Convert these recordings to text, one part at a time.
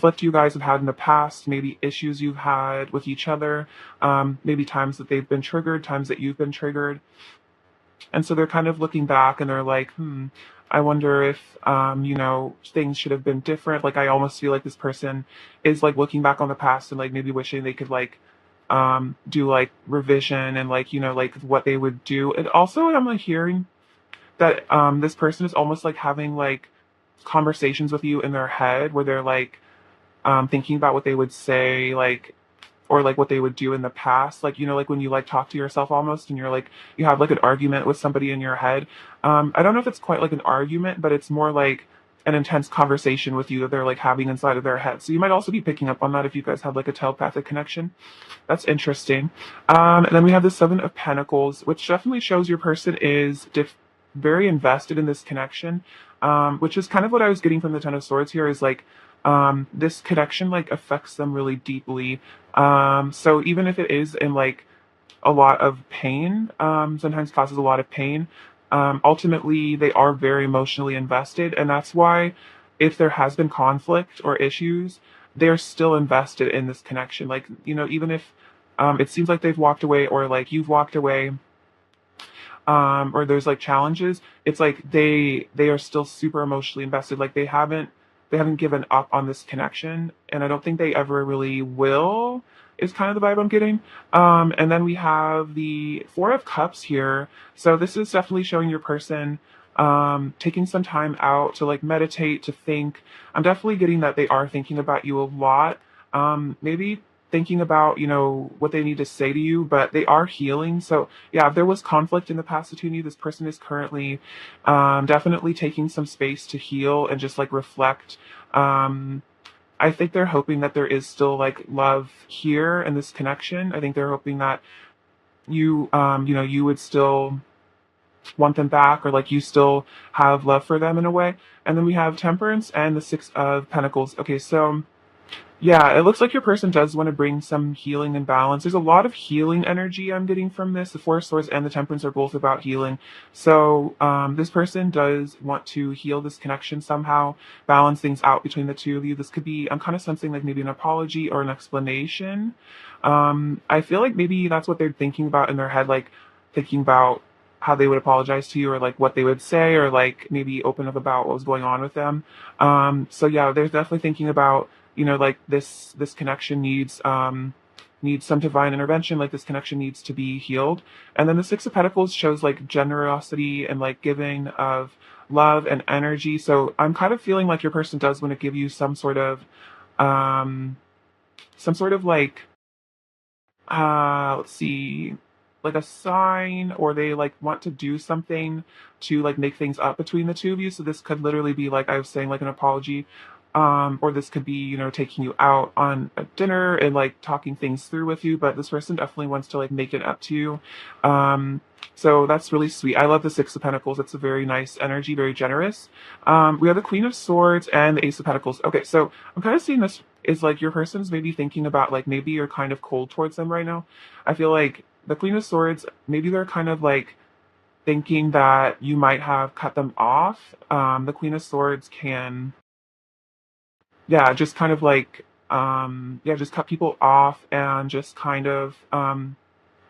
conflict you guys have had in the past, maybe issues you've had with each other, maybe times that they've been triggered, times that you've been triggered. And so they're kind of looking back and they're like, I wonder if, things should have been different. Like, I almost feel like this person is like looking back on the past and like maybe wishing they could like, do like revision and like, like what they would do. And also, I'm like hearing that, this person is almost like having like conversations with you in their head where they're like, thinking about what they would say, like, or like what they would do in the past, like like when you like talk to yourself almost and you're like you have like an argument with somebody in your head. I don't know if it's quite like an argument, but it's more like an intense conversation with you that they're like having inside of their head. So you might also be picking up on that if you guys have like a telepathic connection. That's interesting. And then we have the Seven of Pentacles, which definitely shows your person is very invested in this connection, which is kind of what I was getting from the Ten of Swords here is like, this connection like affects them really deeply. So even if it is in like a lot of pain, sometimes causes a lot of pain, ultimately they are very emotionally invested. And that's why if there has been conflict or issues, they're still invested in this connection. Like, even if it seems like they've walked away or like you've walked away, or there's like challenges, it's like they are still super emotionally invested. Like they haven't given up on this connection, and I don't think they ever really will. Is kind of the vibe I'm getting. And then we have the Four of Cups here. So this is definitely showing your person taking some time out to like meditate, to think. I'm definitely getting that they are thinking about you a lot. Maybe thinking about what they need to say to you, but they are healing. So yeah, if there was conflict in the past between you, this person is currently definitely taking some space to heal and just like reflect. I think they're hoping that there is still like love here in this connection. I think they're hoping that you would still want them back, or like you still have love for them in a way. And then we have Temperance and the Six of Pentacles. Okay, so yeah, it looks like your person does want to bring some healing and balance. There's a lot of healing energy I'm getting from this. The Four of Swords and the Temperance are both about healing. So this person does want to heal this connection somehow, balance things out between the two of you. This could be, I'm kind of sensing like maybe an apology or an explanation. I feel like maybe that's what they're thinking about in their head, like thinking about how they would apologize to you or like what they would say or like maybe open up about what was going on with them. So yeah, they're definitely thinking about like this connection needs some divine intervention. Like this connection needs to be healed. And then the Six of Pentacles shows like generosity and like giving of love and energy. So I'm kind of feeling like your person does want to give you um some sort of like let's see, like a sign, or they like want to do something to like make things up between the two of you. So this could literally be like I was saying, like an apology, or this could be taking you out on a dinner and like talking things through with you. But this person definitely wants to like make it up to you. So that's really sweet. I love the Six of Pentacles. It's a very nice energy, very generous. We have the Queen of Swords and the Ace of Pentacles. Okay, so I'm kind of seeing this is like your person's maybe thinking about like maybe you're kind of cold towards them right now. I feel like the Queen of Swords, maybe they're kind of like thinking that you might have cut them off. The Queen of Swords can, yeah, just kind of like, yeah, just cut people off and just kind of,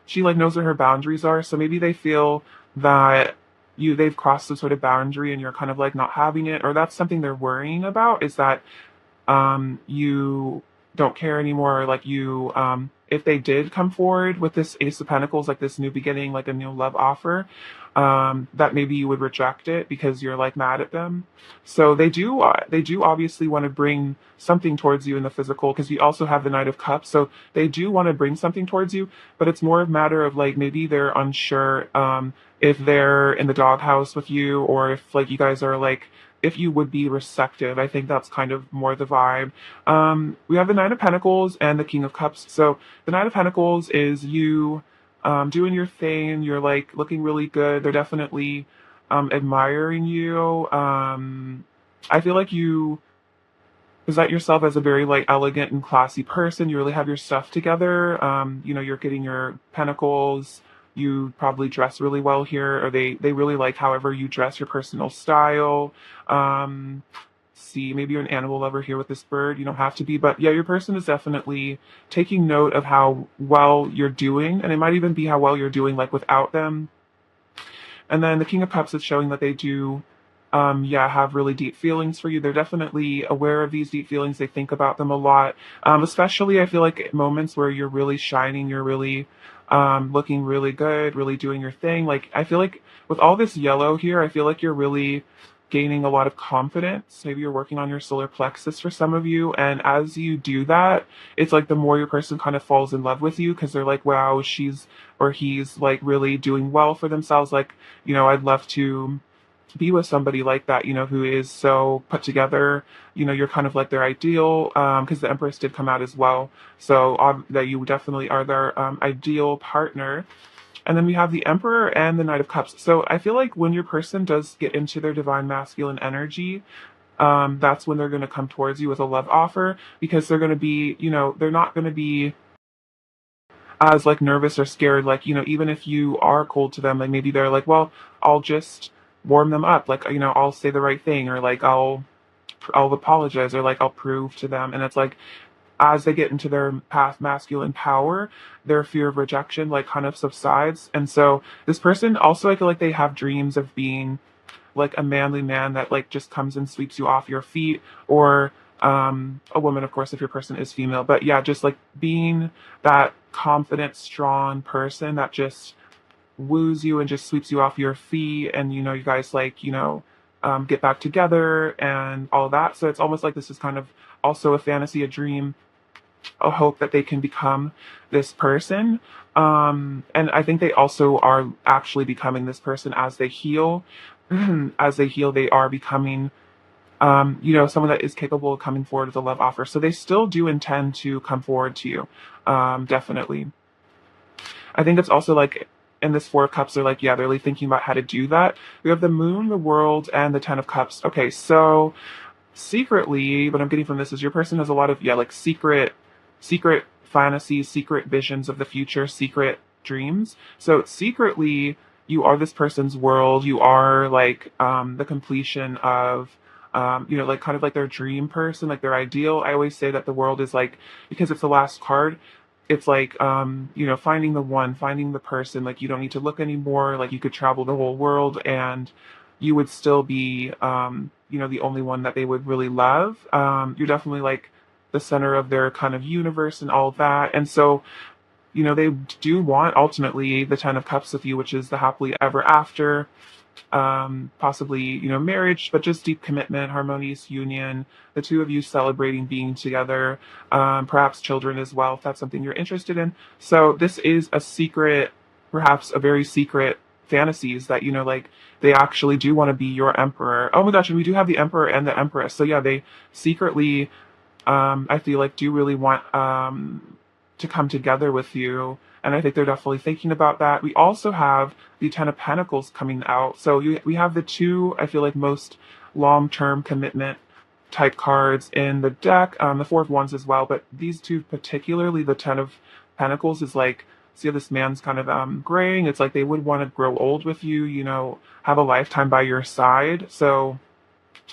she like knows where her boundaries are. So maybe they feel that they've crossed some sort of boundary and you're kind of like not having it, or that's something they're worrying about, is that you don't care anymore. Like if they did come forward with this Ace of Pentacles, like this new beginning, like a new love offer, that maybe you would reject it because you're like mad at them. So they do obviously want to bring something towards you in the physical, because you also have the Knight of Cups. So they do want to bring something towards you, but it's more a matter of like maybe they're unsure, if they're in the doghouse with you, or if like you guys are like, if you would be receptive. I think that's kind of more the vibe. We have the Nine of Pentacles and the King of Cups. So the Nine of Pentacles is you doing your thing. You're like looking really good. They're definitely admiring you. I feel like you present yourself as a very like elegant and classy person. You really have your stuff together. You're getting your pentacles. You probably dress really well here, or they really like however you dress, your personal style. Um, see. Maybe you're an animal lover here with this bird. You don't have to be, but yeah, your person is definitely taking note of how well you're doing, and it might even be how well you're doing like without them. And then the King of Cups is showing that they do, yeah, have really deep feelings for you. They're definitely aware of these deep feelings. They think about them a lot. Especially, I feel like at moments where you're really shining, you're really looking really good, really doing your thing. Like, I feel like with all this yellow here, I feel like you're really gaining a lot of confidence. Maybe you're working on your solar plexus for some of you. And as you do that, it's like the more your person kind of falls in love with you because they're like, wow, she's or he's like really doing well for themselves. Like, I'd love to be with somebody like that, who is so put together. You're kind of like their ideal, because the Empress did come out as well. So that you definitely are their ideal partner. And then we have the Emperor and the Knight of Cups. So I feel like when your person does get into their divine masculine energy, that's when they're going to come towards you with a love offer because they're going to be, they're not going to be as like nervous or scared. Like, even if you are cold to them, like maybe they're like, well, I'll just warm them up. Like, I'll say the right thing or like I'll apologize or like I'll prove to them. And it's like, as they get into their past masculine power, their fear of rejection like kind of subsides. And so this person also, I feel like they have dreams of being like a manly man that like just comes and sweeps you off your feet, or a woman, of course, if your person is female. But yeah, just like being that confident, strong person that just woos you and just sweeps you off your feet, and you guys like get back together and all that. So it's almost like this is kind of also a fantasy, a dream, a hope that they can become this person. And I think they also are actually becoming this person as they heal. As they heal, they are becoming, someone that is capable of coming forward with a love offer. So they still do intend to come forward to you, definitely. I think it's also like in this Four of Cups, they're like, yeah, they're really thinking about how to do that. We have the Moon, the World, and the Ten of Cups. Okay, so secretly, what I'm getting from this is your person has a lot of, yeah, like secret fantasies, secret visions of the future, secret dreams. So secretly, you are this person's world. You are like the completion of, like kind of like their dream person, like their ideal. I always say that the world is like, because it's the last card, it's like finding the one, finding the person. Like you don't need to look anymore. Like you could travel the whole world and you would still be the only one that they would really love. You're definitely like the center of their kind of universe and all that. And so they do want ultimately the Ten of Cups with you, which is the happily ever after, possibly, marriage, but just deep commitment, harmonious union, the two of you celebrating being together, perhaps children as well, if that's something you're interested in. So this is a secret, perhaps a very secret fantasies that, like they actually do want to be your emperor. Oh my gosh, and we do have the Emperor and the Empress. So yeah, they secretly, I feel like do really want, to come together with you. And I think they're definitely thinking about that. We also have the Ten of Pentacles coming out. So we have the two, I feel like, most long-term commitment type cards in the deck. The Four of Wands as well. But these two, particularly the Ten of Pentacles, is like, see how this man's kind of graying. It's like they would want to grow old with you, have a lifetime by your side. So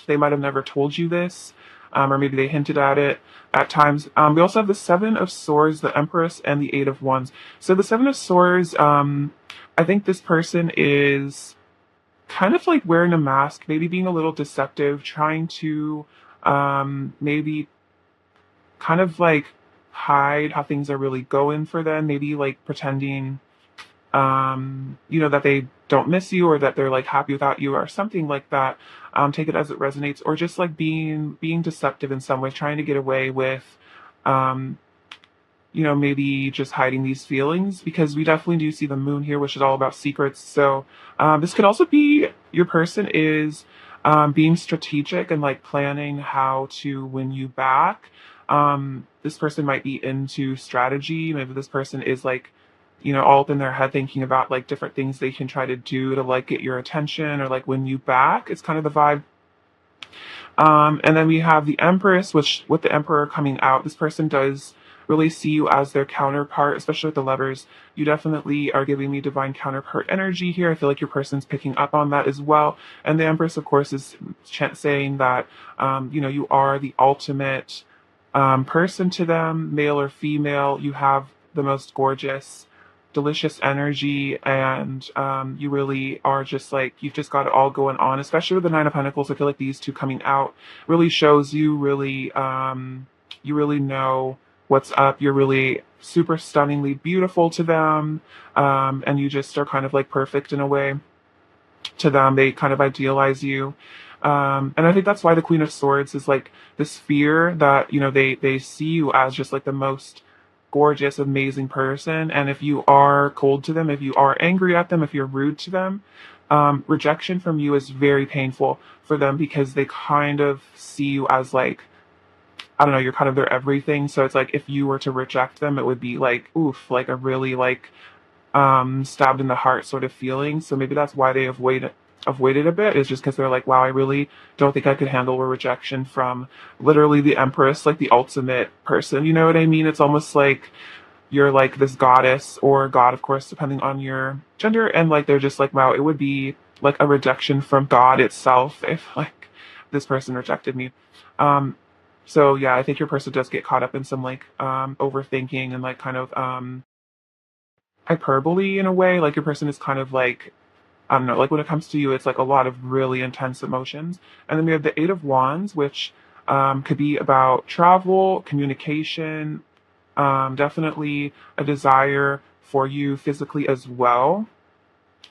they might have never told you this, or maybe they hinted at it at times. We also have the Seven of Swords, the Empress, and the Eight of Wands. So the Seven of Swords, I think this person is kind of like wearing a mask, maybe being a little deceptive, trying to maybe kind of like hide how things are really going for them, maybe like pretending that they don't miss you or that they're like happy without you or something like that. Take it as it resonates, or just like being deceptive in some way, trying to get away with, maybe just hiding these feelings, because we definitely do see the Moon here, which is all about secrets. So this could also be your person is being strategic and like planning how to win you back. This person might be into strategy. Maybe this person is like, all up in their head thinking about like different things they can try to do to like get your attention or like win you back. It's kind of the vibe. And then we have the Empress, which with the Emperor coming out, this person does really see you as their counterpart, especially with the lovers. You definitely are giving me divine counterpart energy here. I feel like your person's picking up on that as well. And the Empress, of course, is saying that, you are the ultimate person to them, male or female. You have the most gorgeous, delicious energy, and you really are just like, you've just got it all going on, especially with the Nine of Pentacles. I feel like these two coming out really shows you really know what's up. You're really super stunningly beautiful to them, and you just are kind of like perfect in a way to them. They kind of idealize you. And I think that's why the Queen of Swords is like this fear that, they see you as just like the most gorgeous, amazing person. And if you are cold to them, if you are angry at them, if you're rude to them, rejection from you is very painful for them because they kind of see you as like, I don't know, you're kind of their everything. So it's like if you were to reject them, it would be like, oof, like a really like stabbed in the heart sort of feeling. So maybe that's why they avoided a bit, is just because they're like, wow, I really don't think I could handle a rejection from literally the Empress, like the ultimate person. You know what I mean? It's almost like you're like this goddess or god, of course, depending on your gender, and like they're just like, wow, it would be like a rejection from God itself if like this person rejected me. Um, so yeah, I think your person does get caught up in some like overthinking and like kind of hyperbole in a way. Like your person is kind of like, I don't know, like when it comes to you, it's like a lot of really intense emotions. And then we have the Eight of Wands, which could be about travel, communication, definitely a desire for you physically as well.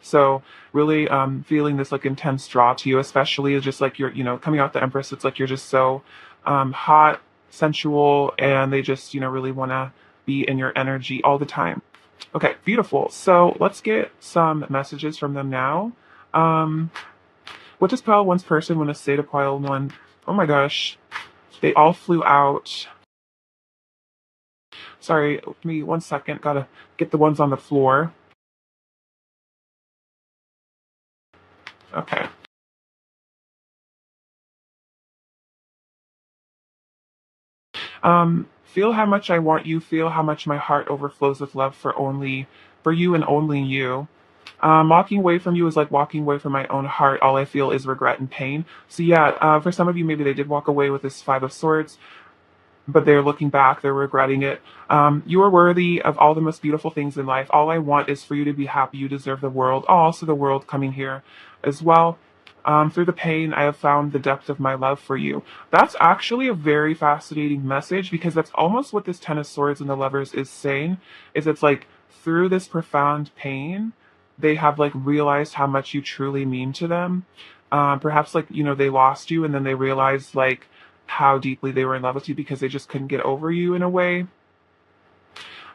So really feeling this like intense draw to you, especially is just like you're, coming out the Empress, it's like you're just so hot, sensual, and they just, really want to be in your energy all the time. Okay, beautiful. So let's get some messages from them now. Um, what does pile one's person want to say to pile one? Oh my gosh, they all flew out. Sorry, give me 1 second. Gotta get the ones on the floor. Okay. Feel how much I want you. Feel how much my heart overflows with love for you and only you. Walking away from you is like walking away from my own heart. All I feel is regret and pain. So yeah, for some of you, maybe they did walk away with this Five of Swords, but they're looking back, they're regretting it. You are worthy of all the most beautiful things in life. All I want is for you to be happy. You deserve the world. Also, the world coming here as well. Through the pain, I have found the depth of my love for you. That's actually a very fascinating message because that's almost what this Ten of Swords and the Lovers is saying. Is it's like through this profound pain, they have like realized how much you truly mean to them. Perhaps like they lost you and then they realized like how deeply they were in love with you because they just couldn't get over you in a way.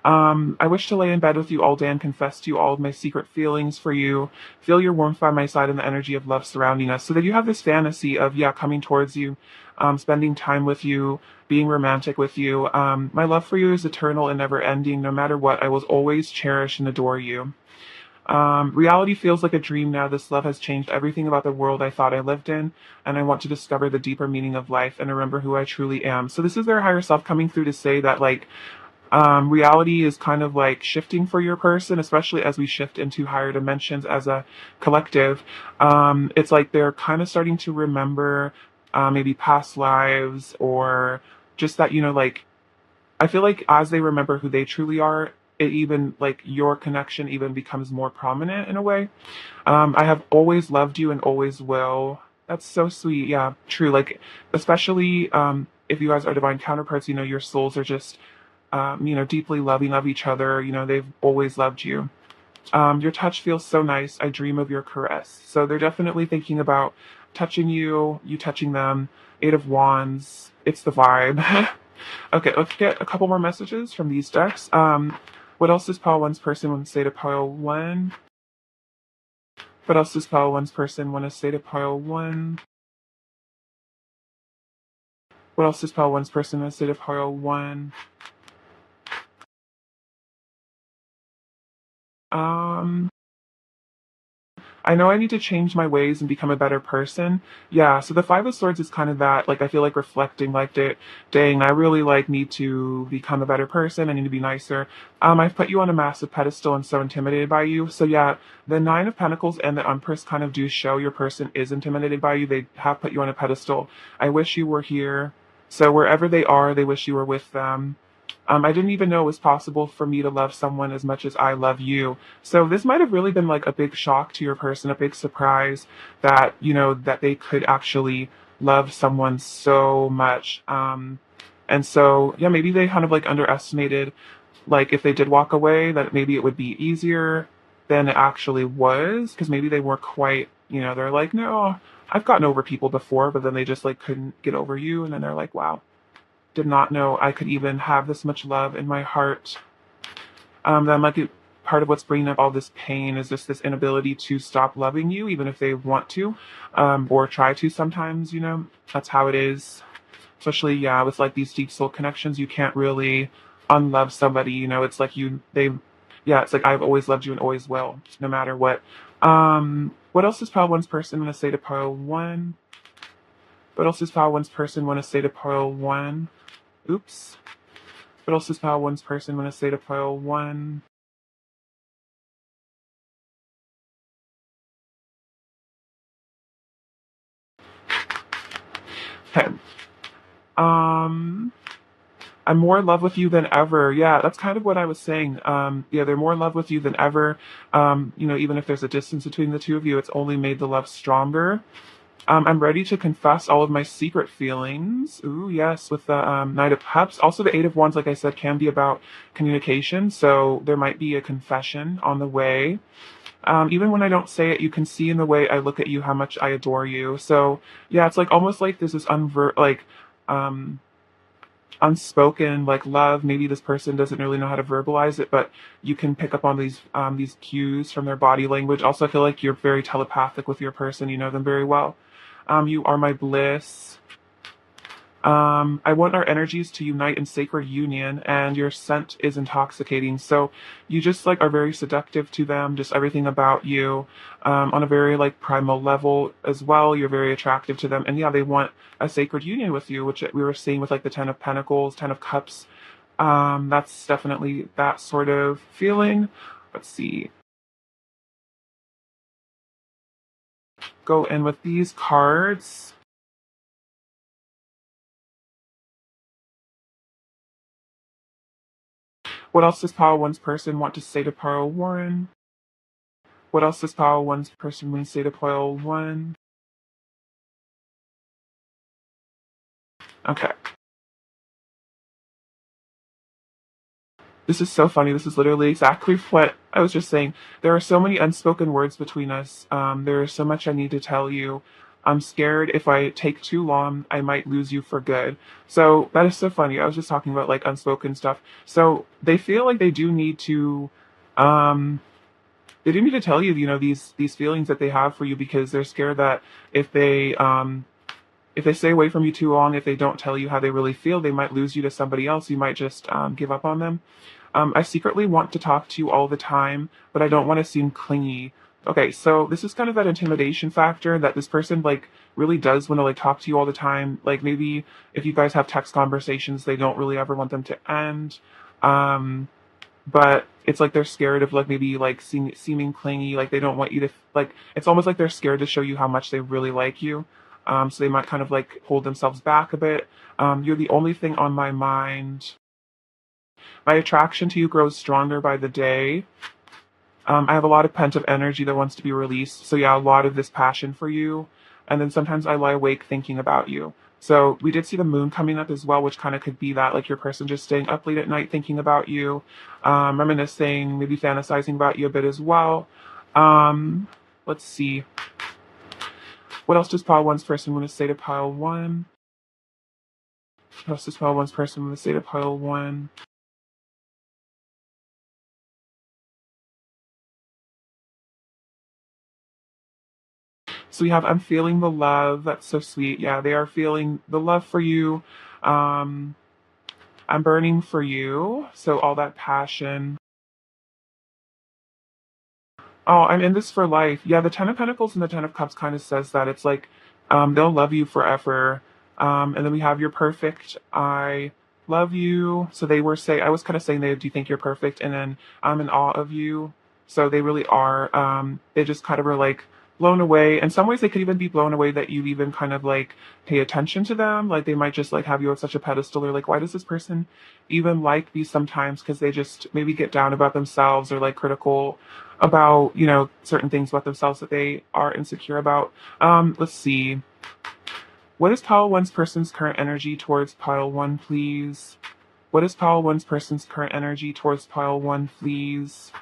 I wish to lay in bed with you all day and confess to you all of my secret feelings for you. Feel your warmth by my side and the energy of love surrounding us. So that you have this fantasy of, yeah, coming towards you, spending time with you, being romantic with you. My love for you is eternal and never ending. No matter what, I will always cherish and adore you. Reality feels like a dream now. This love has changed everything about the world I thought I lived in, and I want to discover the deeper meaning of life and remember who I truly am. So this is their higher self coming through to say that like reality is kind of like shifting for your person, especially as we shift into higher dimensions as a collective. It's like they're kind of starting to remember maybe past lives or just that, like I feel like as they remember who they truly are, it even like your connection even becomes more prominent in a way. I have always loved you and always will. That's so sweet. Yeah, true. Like, especially if you guys are divine counterparts, your souls are just, deeply loving of each other. They've always loved you. Your touch feels so nice. I dream of your caress. So they're definitely thinking about touching you, you touching them. Eight of Wands. It's the vibe. Okay, let's get a couple more messages from these decks. What else does pile one's person want to say to pile one? What else does pile one's person want to say to pile one? What else does pile one's person want to say to pile one? Um, I know I need to change my ways and become a better person. Yeah, so the Five of Swords is kind of that, like I feel like reflecting, like dang, I really like need to become a better person. I need to be nicer. I've put you on a massive pedestal and so intimidated by you. So yeah, the Nine of Pentacles and the Empress kind of do show your person is intimidated by you. They have put you on a pedestal. I wish you were here. So wherever they are, they wish you were with them. I didn't even know it was possible for me to love someone as much as I love you. So this might have really been like a big shock to your person, a big surprise that, that they could actually love someone so much. And so, yeah, maybe they kind of like underestimated, like if they did walk away, that maybe it would be easier than it actually was. Cause maybe they weren't quite, they're like, no, I've gotten over people before, but then they just like couldn't get over you. And then they're like, wow, did not know I could even have this much love in my heart. That might be part of what's bringing up all this pain is just this inability to stop loving you, even if they want to, or try to sometimes, that's how it is. Especially, yeah, with like these deep soul connections, you can't really unlove somebody, it's like yeah, it's like I've always loved you and always will, no matter what. What else does Pile One's person want to say to Pile One? What else does Pile One's person want to say to Pile One? Oops. What else does Pile One's person want to say to Pile One? Okay. Um, I'm more in love with you than ever. Yeah, that's kind of what I was saying. Yeah, they're more in love with you than ever. Even if there's a distance between the two of you, it's only made the love stronger. I'm ready to confess all of my secret feelings. Ooh, yes, with the Knight of Cups. Also, the Eight of Wands, like I said, can be about communication. So there might be a confession on the way. Even when I don't say it, you can see in the way I look at you how much I adore you. So yeah, it's like almost like there's this um, unspoken like love. Maybe this person doesn't really know how to verbalize it, but you can pick up on these cues from their body language. Also, I feel like you're very telepathic with your person. You know them very well. You are my bliss. I want our energies to unite in sacred union, and your scent is intoxicating. So you just like are very seductive to them, just everything about you, on a very like primal level as well. You're very attractive to them. And yeah, they want a sacred union with you, which we were seeing with like the Ten of Pentacles, Ten of Cups. That's definitely that sort of feeling. Let's see. Go in with these cards. What else does Power One's person want to say to Power Warren? What else does Power One's person want to say to Power One? Okay. This is so funny. This is literally exactly what I was just saying. There are so many unspoken words between us. There is so much I need to tell you. I'm scared if I take too long, I might lose you for good. So that is so funny. I was just talking about like unspoken stuff. So they feel like um, they do need to tell you, these feelings that they have for you because they're scared that if they stay away from you too long, if they don't tell you how they really feel, they might lose you to somebody else. You might just give up on them. I secretly want to talk to you all the time, but I don't want to seem clingy. Okay, so this is kind of that intimidation factor that this person like really does want to like talk to you all the time. Like maybe if you guys have text conversations, they don't really ever want them to end. Um, but it's like they're scared of like maybe like seeming clingy, like they don't want you to like it's almost like they're scared to show you how much they really like you. So they might kind of like hold themselves back a bit. You're the only thing on my mind. My attraction to you grows stronger by the day. I have a lot of pent up energy that wants to be released. So yeah, a lot of this passion for you. And then sometimes I lie awake thinking about you. So we did see the moon coming up as well, which kind of could be that, like your person just staying up late at night thinking about you, reminiscing, maybe fantasizing about you a bit as well. Let's see. What else does pile one's person want to say to pile one? What else does pile one's person want to say to pile one? So we have I'm feeling the love. That's so sweet. Yeah, they are feeling the love for you. Um, I'm burning for you. So all that passion. Oh, I'm in this for life. Yeah, the Ten of Pentacles and the Ten of Cups kind of says that it's like they'll love you forever. And then we have your perfect. I love you. So they were say I was kind of saying they do you think you're perfect, and then I'm in awe of you. So they really are. They just kind of are like blown away. In some ways, they could even be blown away that you even kind of like pay attention to them. Like they might just like have you on such a pedestal. Or like, why does this person even like me sometimes? Because they just maybe get down about themselves or like critical about certain things about themselves that they are insecure about. Let's see. What is pile one's person's current energy towards pile one, please? What is pile one's person's current energy towards pile one, please?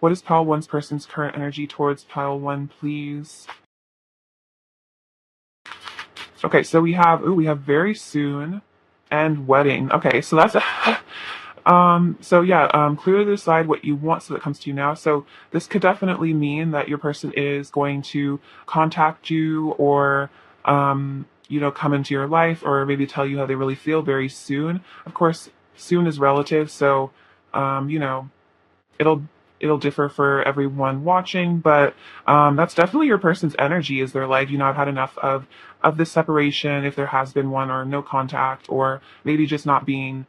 What is pile one's person's current energy towards pile one, please? Okay, so we have very soon and wedding. Okay, so that's so yeah, clearly decide what you want so that comes to you now. So this could definitely mean that your person is going to contact you or come into your life or maybe tell you how they really feel very soon. Of course, soon is relative, so you know, it'll it'll differ for everyone watching, but that's definitely your person's energy. Is they're like, I've had enough of this separation, if there has been one, or no contact, or maybe just not being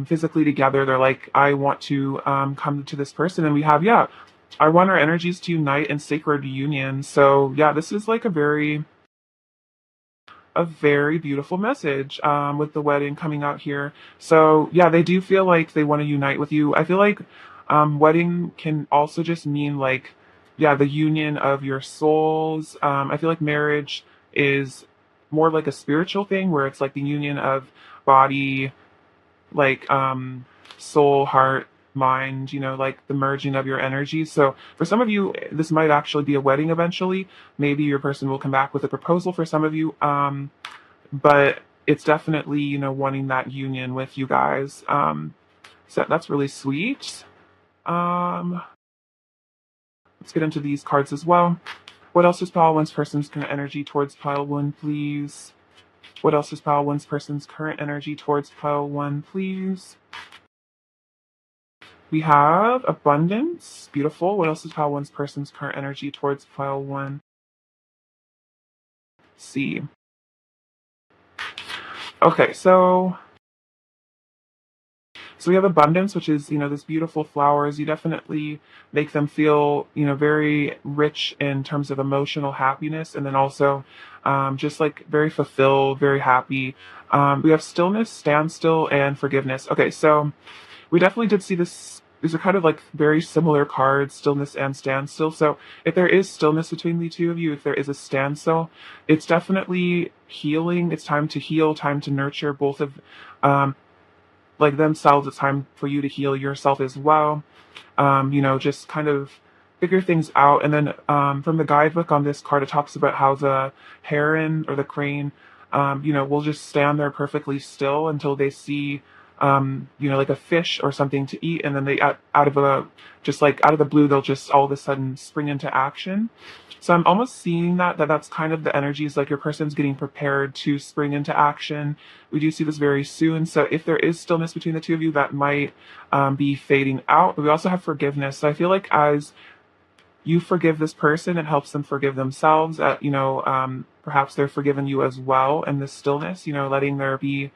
physically together. They're like, I want to come to this person, and we have, yeah, I want our energies to unite in sacred union. So yeah, this is like a very beautiful message with the wedding coming out here. So yeah, they do feel like they want to unite with you. I feel like wedding can also just mean like, yeah, the union of your souls. I feel like marriage is more like a spiritual thing where it's like the union of body, like soul, heart, mind, like the merging of your energies. So for some of you, this might actually be a wedding eventually. Maybe your person will come back with a proposal for some of you. But it's definitely, wanting that union with you guys. So that's really sweet. Um, let's get into these cards as well. What else is pile one's person's current energy towards pile one, please? What else is pile one's person's current energy towards pile one, please? We have abundance. Beautiful. What else is pile one's person's current energy towards pile one? C. Okay, so we have abundance, which is, this beautiful flowers. You definitely make them feel, very rich in terms of emotional happiness. And then also just like very fulfilled, very happy. We have stillness, standstill, and forgiveness. Okay, so we definitely did see this. These are kind of like very similar cards, stillness and standstill. So if there is stillness between the two of you, if there is a standstill, it's definitely healing. It's time to heal, time to nurture both of um, like themselves. It's time for you to heal yourself as well. Just kind of figure things out. And then from the guidebook on this card, it talks about how the heron or the crane, will just stand there perfectly still until they see, like a fish or something to eat, and then they out of a just like out of the blue, they'll just all of a sudden spring into action. So I'm almost seeing that's kind of the energies, like your person's getting prepared to spring into action. We do see this very soon. So if there is stillness between the two of you, that might be fading out. But we also have forgiveness. So I feel like as you forgive this person, it helps them forgive themselves. Perhaps they're forgiven you as well. And this stillness, letting there be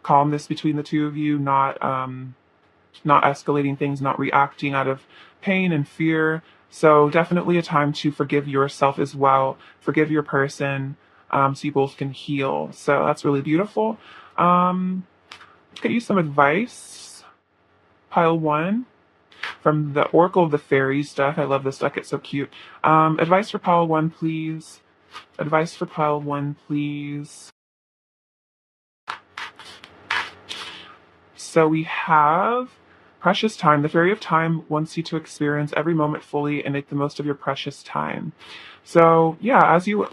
calmness between the two of you, not escalating things, not reacting out of pain and fear. So definitely a time to forgive yourself as well, forgive your person, so you both can heal. So that's really beautiful. Let's get you some advice. Pile one from the Oracle of the Fairies deck. I love this deck. It's so cute. Advice for pile one, please. Advice for pile one, please. So we have precious time. The Fairy of Time wants you to experience every moment fully and make the most of your precious time. So yeah, as you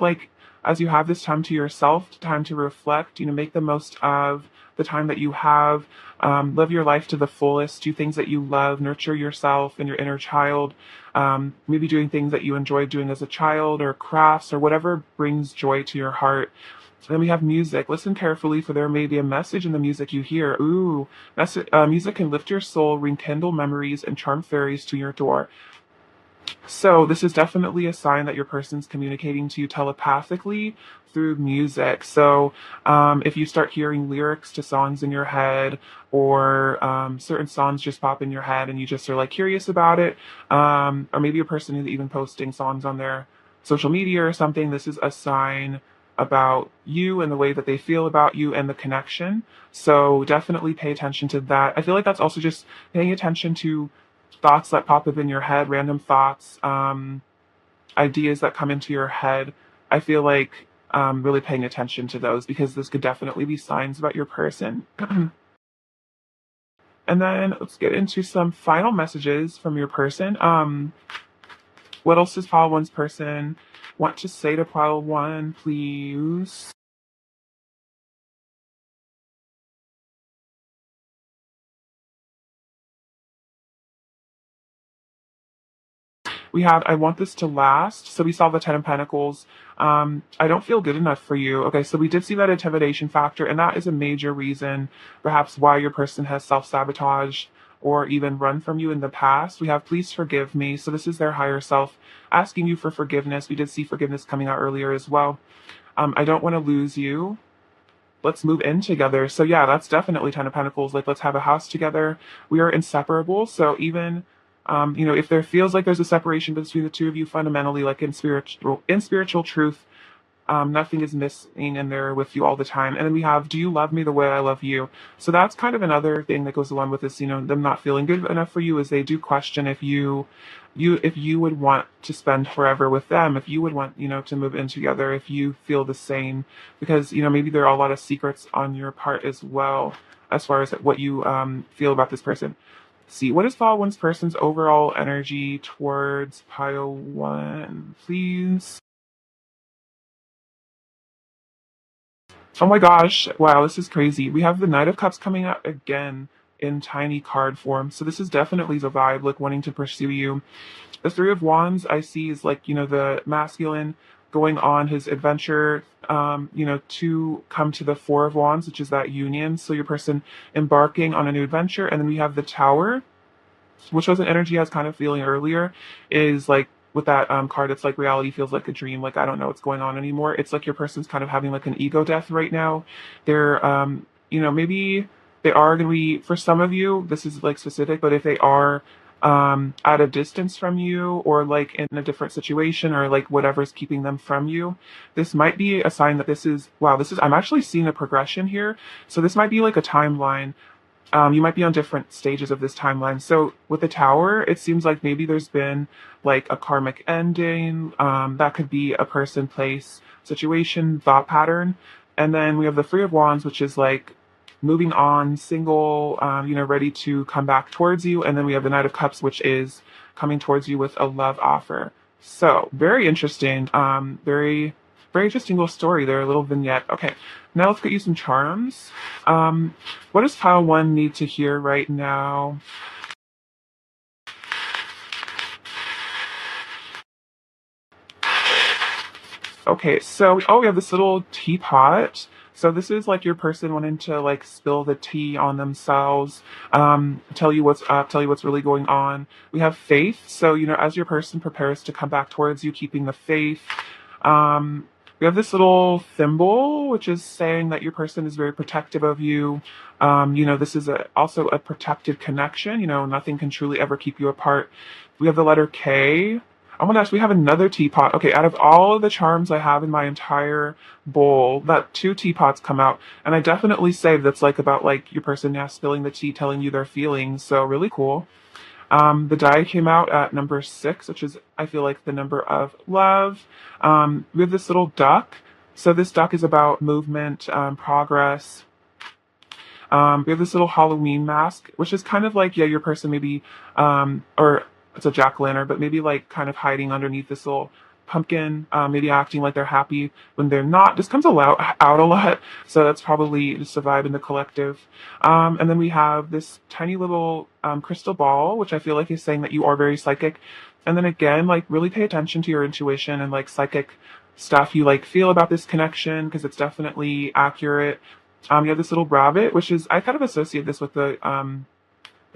have this time to yourself, time to reflect, make the most of the time that you have. Live your life to the fullest. Do things that you love. Nurture yourself and your inner child. Maybe doing things that you enjoyed doing as a child, or crafts, or whatever brings joy to your heart. Then we have music. Listen carefully, for there may be a message in the music you hear. Ooh, music can lift your soul, rekindle memories, and charm fairies to your door. So this is definitely a sign that your person's communicating to you telepathically through music. So if you start hearing lyrics to songs in your head, or certain songs just pop in your head and you just are like curious about it, or maybe a person is even posting songs on their social media or something, this is a sign about you and the way that they feel about you and the connection. So definitely pay attention to that. I feel like that's also just paying attention to thoughts that pop up in your head, random thoughts, ideas that come into your head. I feel like really paying attention to those, because this could definitely be signs about your person. And then let's get into some final messages from your person. What else does pile one's person want to say to pile one, please? We have, I want this to last. So we saw the Ten of Pentacles. I don't feel good enough for you. Okay, so we did see that intimidation factor, and that is a major reason perhaps why your person has self-sabotaged or even run from you in the past. We have please forgive me. So this is their higher self asking you for forgiveness. We did see forgiveness coming out earlier as well. I don't want to lose you. Let's move in together. So yeah, that's definitely Ten of Pentacles. Like, let's have a house together. We are inseparable. So even if there feels like there's a separation between the two of you, fundamentally, like in spiritual truth, nothing is missing, and they're with you all the time. And then we have, do you love me the way I love you? So that's kind of another thing that goes along with this, them not feeling good enough for you, is they do question if you would want to spend forever with them, if you would want, to move in together, if you feel the same, because, maybe there are a lot of secrets on your part as well, as far as what you feel about this person. See, what is pile one's person's overall energy towards pile one, please? Oh my gosh, wow, this is crazy. We have the Knight of Cups coming out again in tiny card form. So this is definitely the vibe, like wanting to pursue you. The Three of Wands I see is like, the masculine going on his adventure, to come to the Four of Wands, which is that union. So your person embarking on a new adventure. And then we have the Tower, which was an energy I was kind of feeling earlier, is like with that card, it's like reality feels like a dream. Like, I don't know what's going on anymore. It's like your person's kind of having like an ego death right now. They're, maybe they are going to be, for some of you, this is like specific, but if they are at a distance from you, or like in a different situation, or like whatever's keeping them from you, this might be a sign that I'm actually seeing a progression here. So this might be like a timeline. You might be on different stages of this timeline. So with the Tower, it seems like maybe there's been like a karmic ending. That could be a person, place, situation, thought pattern. And then we have the Three of Wands, which is like moving on, single, ready to come back towards you. And then we have the Knight of Cups, which is coming towards you with a love offer. So very interesting. Very, very interesting little story there, a little vignette. Okay, now let's get you some charms. What does pile one need to hear right now? Okay, so we have this little teapot. So this is like your person wanting to like spill the tea on themselves, tell you what's up, tell you what's really going on. We have faith. So, as your person prepares to come back towards you, keeping the faith. We have this little thimble, which is saying that your person is very protective of you. This is also a protected connection. Nothing can truly ever keep you apart. We have the letter K. Oh my gosh, we have another teapot. Okay, out of all of the charms I have in my entire bowl, that two teapots come out. And I definitely say that's like about like your person, yeah, spilling the tea, telling you their feelings. So really cool. The die came out at number 6, which is, I feel like, the number of love. We have this little duck. So this duck is about movement, progress. We have this little Halloween mask, which is kind of like, yeah, your person maybe, or it's a jack-o'-lantern, but maybe like kind of hiding underneath this little pumpkin, maybe acting like they're happy when they're not. This comes out a lot, so that's probably just a vibe in the collective. And then we have this tiny little crystal ball, which I feel like is saying that you are very psychic. And then again, like really pay attention to your intuition and like psychic stuff you like feel about this connection, because it's definitely accurate. You have this little rabbit, which is, I kind of associate this with the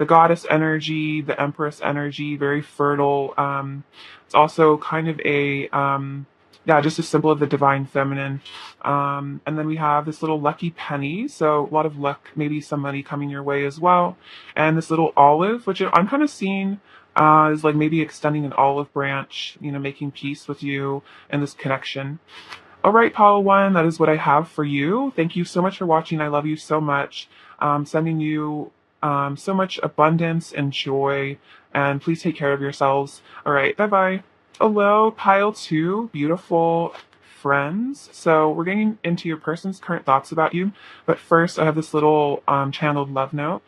goddess energy, the empress energy, very fertile. It's also kind of yeah, just a symbol of the divine feminine. And then we have this little lucky penny, so a lot of luck, maybe some money coming your way as well. And this little olive, which I'm kind of seeing is like maybe extending an olive branch, making peace with you and this connection. All right, Pile One, that is what I have for you. Thank you so much for watching. I love you so much. Sending you so much abundance and joy. And please take care of yourselves. All right, bye bye. Hello, Pile Two, beautiful friends. So we're getting into your person's current thoughts about you. But first, I have this little channeled love note.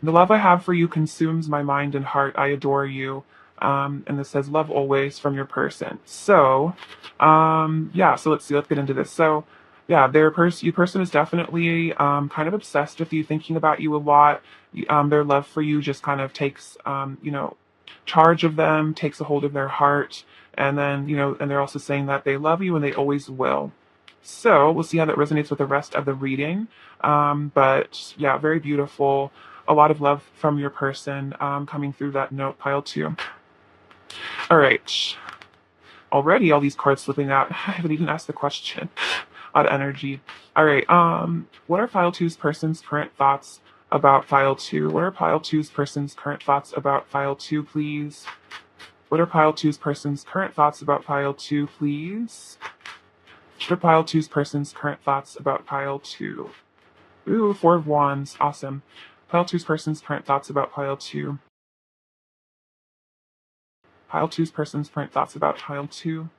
The love I have for you consumes my mind and heart. I adore you. And this says love always from your person. So, yeah, so let's see, let's get into this. So, yeah, your person is definitely kind of obsessed with you, thinking about you a lot. Their love for you just kind of takes, charge of them, takes a hold of their heart. And then, and they're also saying that they love you and they always will. So we'll see how that resonates with the rest of the reading. But yeah, very beautiful. A lot of love from your person coming through that note, Pile Two. All right. Already all these cards slipping out. I haven't even asked the question. Odd energy. All right. What are Pile Two's person's current thoughts about Pile Two? What are Pile Two's person's current thoughts about Pile Two, please? What are Pile Two's person's current thoughts about Pile Two, please? What are Pile Two's person's current thoughts about Pile Two? Ooh, Four of Wands. Awesome. Pile Two's person's current thoughts about Pile Two. Pile Two's person's current thoughts about Pile Two.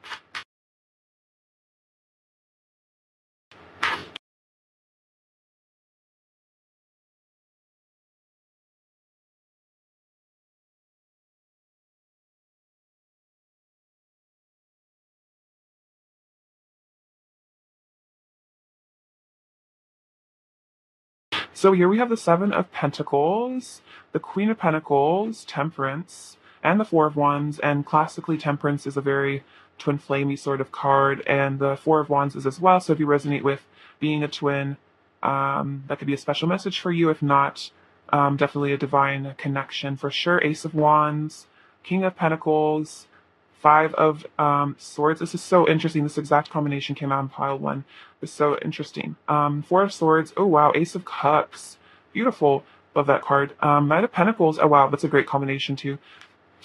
So here we have the Seven of Pentacles, the Queen of Pentacles, Temperance, and the Four of Wands. And classically, Temperance is a very twin flamey sort of card, and the Four of Wands is as well. So if you resonate with being a twin, that could be a special message for you. If not, definitely a divine connection for sure. Ace of Wands, King of Pentacles, Five of Swords. This is so interesting. This exact combination came out in Pile One. It's so interesting. Four of Swords. Oh, wow. Ace of Cups. Beautiful. Love that card. Knight of Pentacles. Oh, wow. That's a great combination, too.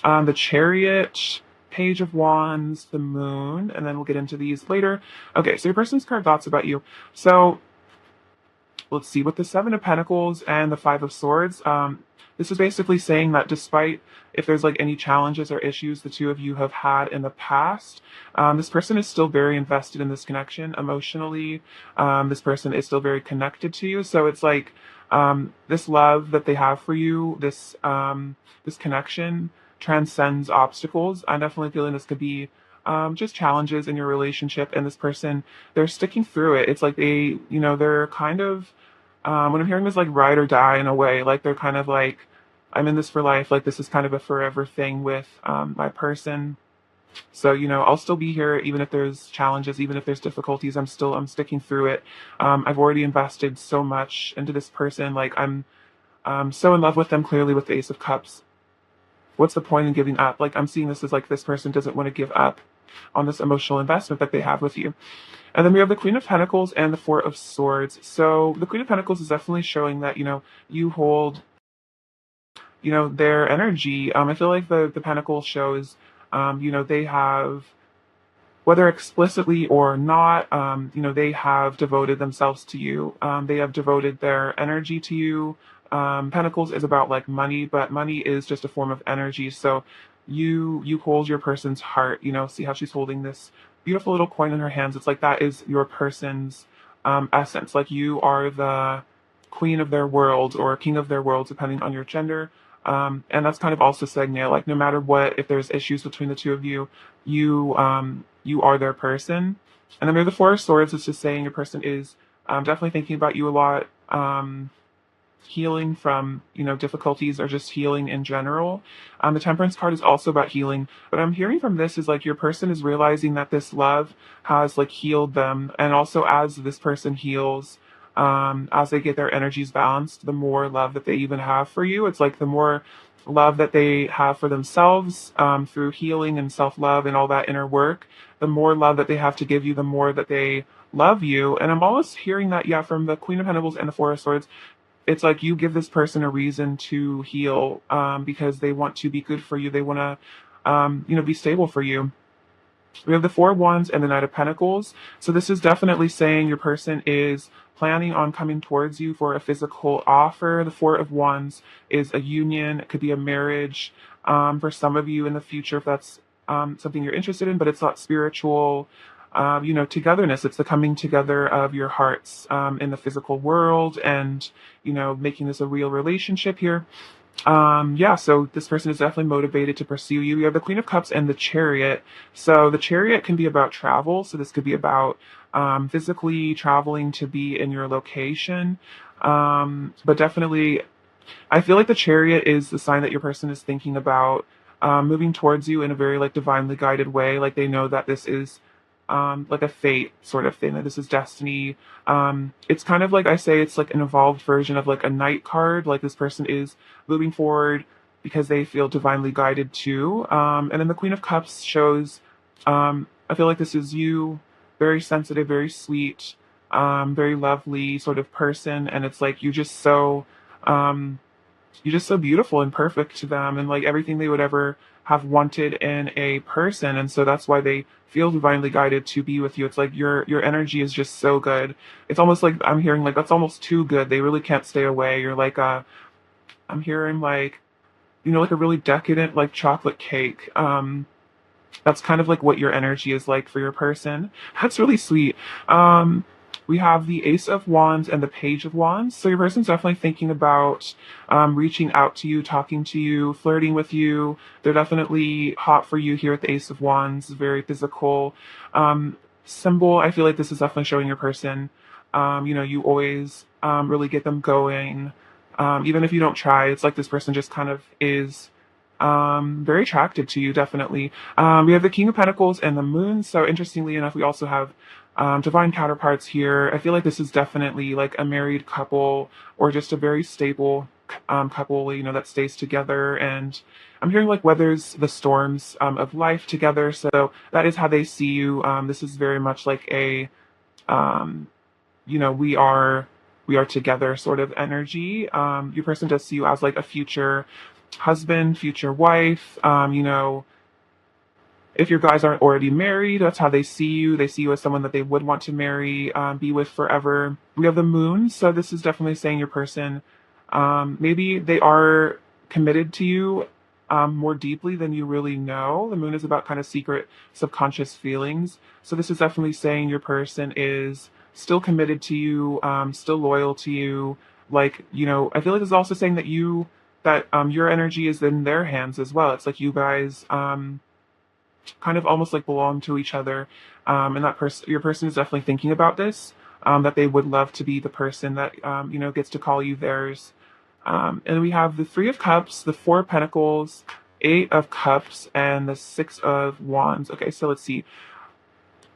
The Chariot, Page of Wands, the Moon, and then we'll get into these later. Okay, so your person's current thoughts about you. So let's see, with the Seven of Pentacles and the Five of Swords, this is basically saying that despite if there's like any challenges or issues the two of you have had in the past, this person is still very invested in this connection emotionally. This person is still very connected to you. So it's like this love that they have for you, this connection transcends obstacles. I'm definitely feeling this could be just challenges in your relationship, and this person, they're sticking through it. It's like they're kind of what I'm hearing is like ride or die in a way. Like they're kind of like, I'm in this for life. Like this is kind of a forever thing with my person. So I'll still be here even if there's challenges, even if there's difficulties. I'm sticking through it. I've already invested so much into this person. Like I'm so in love with them. Clearly, with the Ace of Cups. What's the point in giving up? Like I'm seeing this as like this person doesn't want to give up on this emotional investment that they have with you. And then we have the Queen of Pentacles and the Four of Swords. So the Queen of Pentacles is definitely showing that, you hold, their energy. I feel like the Pentacle shows, they have, whether explicitly or not, they have devoted themselves to you. They have devoted their energy to you. Pentacles is about like money, but money is just a form of energy. So you hold your person's heart. See how she's holding this beautiful little coin in her hands. It's like that is your person's essence. Like you are the queen of their world or king of their world, depending on your gender. And that's kind of also saying, like no matter what, if there's issues between the two of you, you are their person. And then we have the Four of Swords. It's just saying your person is definitely thinking about you a lot. healing from, difficulties or just healing in general. The Temperance card is also about healing, but I'm hearing from this is like your person is realizing that this love has like healed them, and also as this person heals, as they get their energies balanced, the more love that they even have for you. It's like the more love that they have for themselves, through healing and self-love and all that inner work, the more love that they have to give you, the more that they love you. And I'm almost hearing that, yeah, from the Queen of Pentacles and the Four of Swords. It's like you give this person a reason to heal, because they want to be good for you. They want to, be stable for you. We have the Four of Wands and the Knight of Pentacles. So this is definitely saying your person is planning on coming towards you for a physical offer. The Four of Wands is a union. It could be a marriage, for some of you in the future, if that's something you're interested in, but it's not spiritual, togetherness. It's the coming together of your hearts, in the physical world, and, making this a real relationship here. Yeah, so this person is definitely motivated to pursue you. You have the Queen of Cups and the Chariot. So the Chariot can be about travel. So this could be about, physically traveling to be in your location. But definitely, I feel like the Chariot is the sign that your person is thinking about, moving towards you in a very like divinely guided way. Like they know that this is, like a fate sort of thing, that this is destiny. It's kind of like I say, it's like an evolved version of like a knight card. Like this person is moving forward because they feel divinely guided too. And then the Queen of Cups shows, I feel like this is you, very sensitive, very sweet, very lovely sort of person. And it's like um, you're just so beautiful and perfect to them, and like everything they would ever have wanted in a person. And so that's why they feel divinely guided to be with you. It's like your energy is just so good. It's almost like I'm hearing like that's almost too good. They really can't stay away. You're like I'm hearing like, like a really decadent like chocolate cake. That's kind of like what your energy is like for your person. That's really sweet. Um, we have the Ace of Wands and the Page of Wands. So your person's definitely thinking about, reaching out to you, talking to you, flirting with you. They're definitely hot for you here with the Ace of Wands. Very physical, symbol. I feel like this is definitely showing your person, you always, really get them going. Even if you don't try, it's like this person just kind of is, very attracted to you, definitely. We have the King of Pentacles and the Moon. So interestingly enough, we also have, divine counterparts here. I feel like this is definitely like a married couple or just a very stable, couple, that stays together. And I'm hearing like weathers the storms, of life together. So that is how they see you. This is very much like a, um, we are together sort of energy. Your person does see you as like a future husband, future wife. If your guys aren't already married, that's how they see you. They see you as someone that they would want to marry, be with forever. We have the Moon, so this is definitely saying your person, maybe they are committed to you, more deeply than you really know. The Moon is about kind of secret, subconscious feelings. So this is definitely saying your person is still committed to you, still loyal to you. Like, I feel like this is also saying that your energy is in their hands as well. It's like you guys, kind of almost like belong to each other. And that person, your person is definitely thinking about this, that they would love to be the person that, gets to call you theirs. And we have the Three of Cups, the Four of Pentacles, Eight of Cups, and the Six of Wands. Okay, so let's see.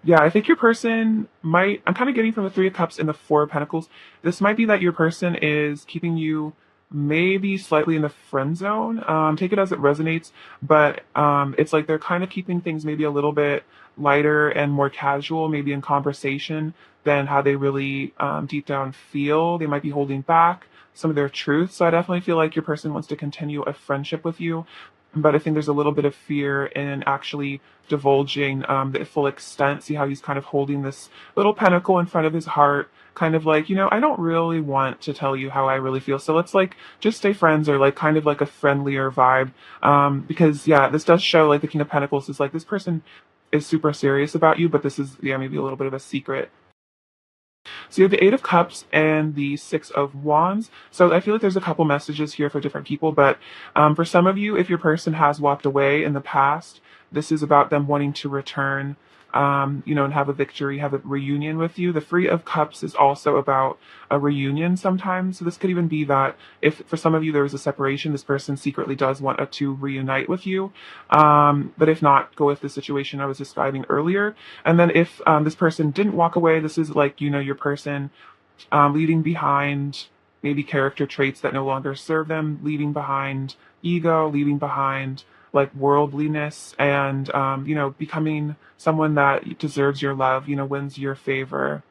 Yeah, I think your person might, I'm kind of getting from the Three of Cups and the Four of Pentacles, this might be that your person is keeping you maybe slightly in the friend zone. Take it as it resonates, but it's like they're kind of keeping things maybe a little bit lighter and more casual, maybe in conversation, than how they really, deep down feel. They might be holding back some of their truth. So I definitely feel like your person wants to continue a friendship with you, but I think there's a little bit of fear in actually divulging, the full extent. See how he's kind of holding this little pentacle in front of his heart, kind of like, I don't really want to tell you how I really feel. So let's like just stay friends, or like kind of like a friendlier vibe. Because yeah, this does show like the King of Pentacles is like this person is super serious about you, but this is, yeah, maybe a little bit of a secret. So you have the Eight of Cups and the Six of Wands. So I feel like there's a couple messages here for different people, but, for some of you, if your person has walked away in the past, this is about them wanting to return. and have a victory, have a reunion with you. The Three of Cups is also about a reunion sometimes. So this could even be that if for some of you there was a separation, this person secretly does want to reunite with you. But if not, go with the situation I was describing earlier. And then if this person didn't walk away, this is like, your person leaving behind maybe character traits that no longer serve them, leaving behind ego, leaving behind like worldliness, and becoming someone that deserves your love, wins your favor.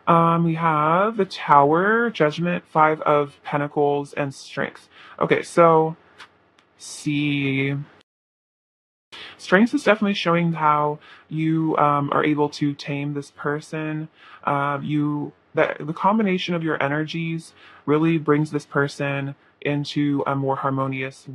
We have the Tower, Judgment, Five of Pentacles, and Strength. Okay, so see. Strength is definitely showing how you are able to tame this person. That the combination of your energies really brings this person into a more harmonious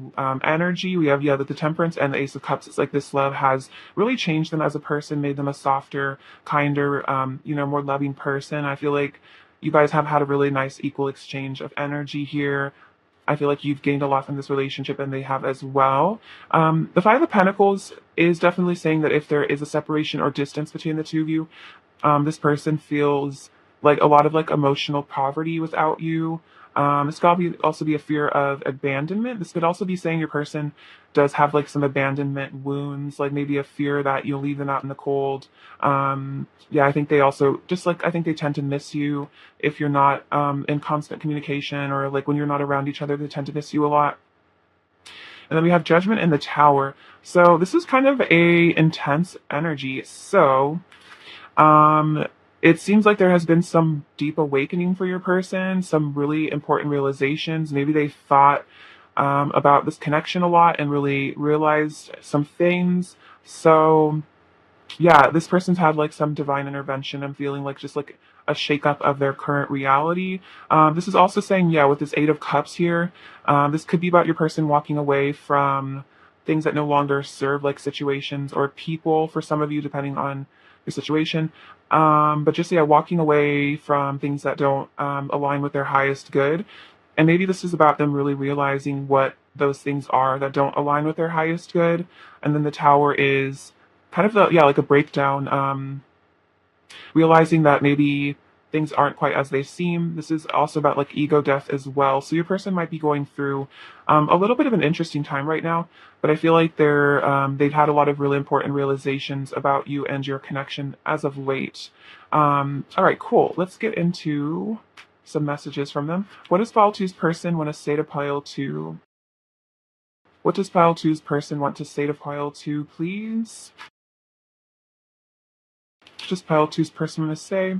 energy. We have the Temperance and the Ace of Cups. It's like this love has really changed them as a person, made them a softer, kinder, more loving person. I feel like you guys have had a really nice equal exchange of energy here. I feel like you've gained a lot from this relationship and they have as well. The Five of Pentacles is definitely saying that if there is a separation or distance between the two of you, this person feels like a lot of like emotional poverty without you. This could also be a fear of abandonment. This could also be saying your person does have like some abandonment wounds, like maybe a fear that you'll leave them out in the cold. I think they also I think they tend to miss you if you're not in constant communication, or like when you're not around each other, they tend to miss you a lot. And then we have Judgment in the Tower. So this is kind of a intense energy. So it seems like there has been some deep awakening for your person, some really important realizations. Maybe they thought about this connection a lot and really realized some things. So yeah, this person's had like some divine intervention. I'm feeling like just like a shakeup of their current reality. This is also saying, with this Eight of Cups here, this could be about your person walking away from things that no longer serve, like situations or people for some of you, depending on your situation. But just, walking away from things that don't align with their highest good. And maybe this is about them really realizing what those things are that don't align with their highest good. And then the Tower is kind of like a breakdown, realizing that maybe things aren't quite as they seem. This is also about like ego death as well. So your person might be going through a little bit of an interesting time right now, but I feel like they've had a lot of really important realizations about you and your connection as of late. All right, cool. Let's get into some messages from them. What does Pile 2's person want to say to Pile 2? What does Pile 2's person want to say to Pile 2, please? What does Pile 2's person want to say?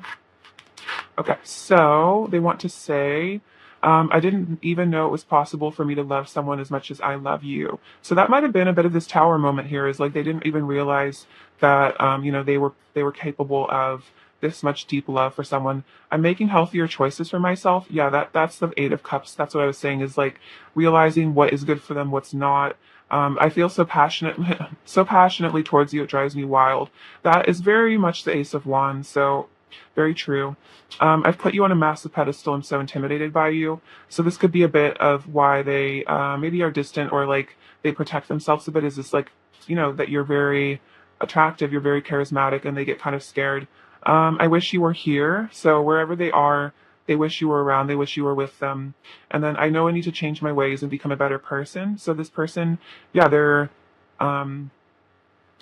Okay, so they want to say, I didn't even know it was possible for me to love someone as much as I love you. So that might have been a bit of this Tower moment here, is like they didn't even realize that they were capable of this much deep love for someone. I'm making healthier choices for myself. Yeah, that's the Eight of Cups. That's what I was saying, is like realizing what is good for them, what's not. I feel so passionately towards you, it drives me wild. That is very much the Ace of Wands. So very true. I've put you on a massive pedestal. I'm so intimidated by you. So this could be a bit of why they maybe are distant, or like they protect themselves a bit. Is this like, that you're very attractive, you're very charismatic, and they get kind of scared. I wish you were here. So wherever they are, they wish you were around. They wish you were with them. And then I know I need to change my ways and become a better person. So this person, they're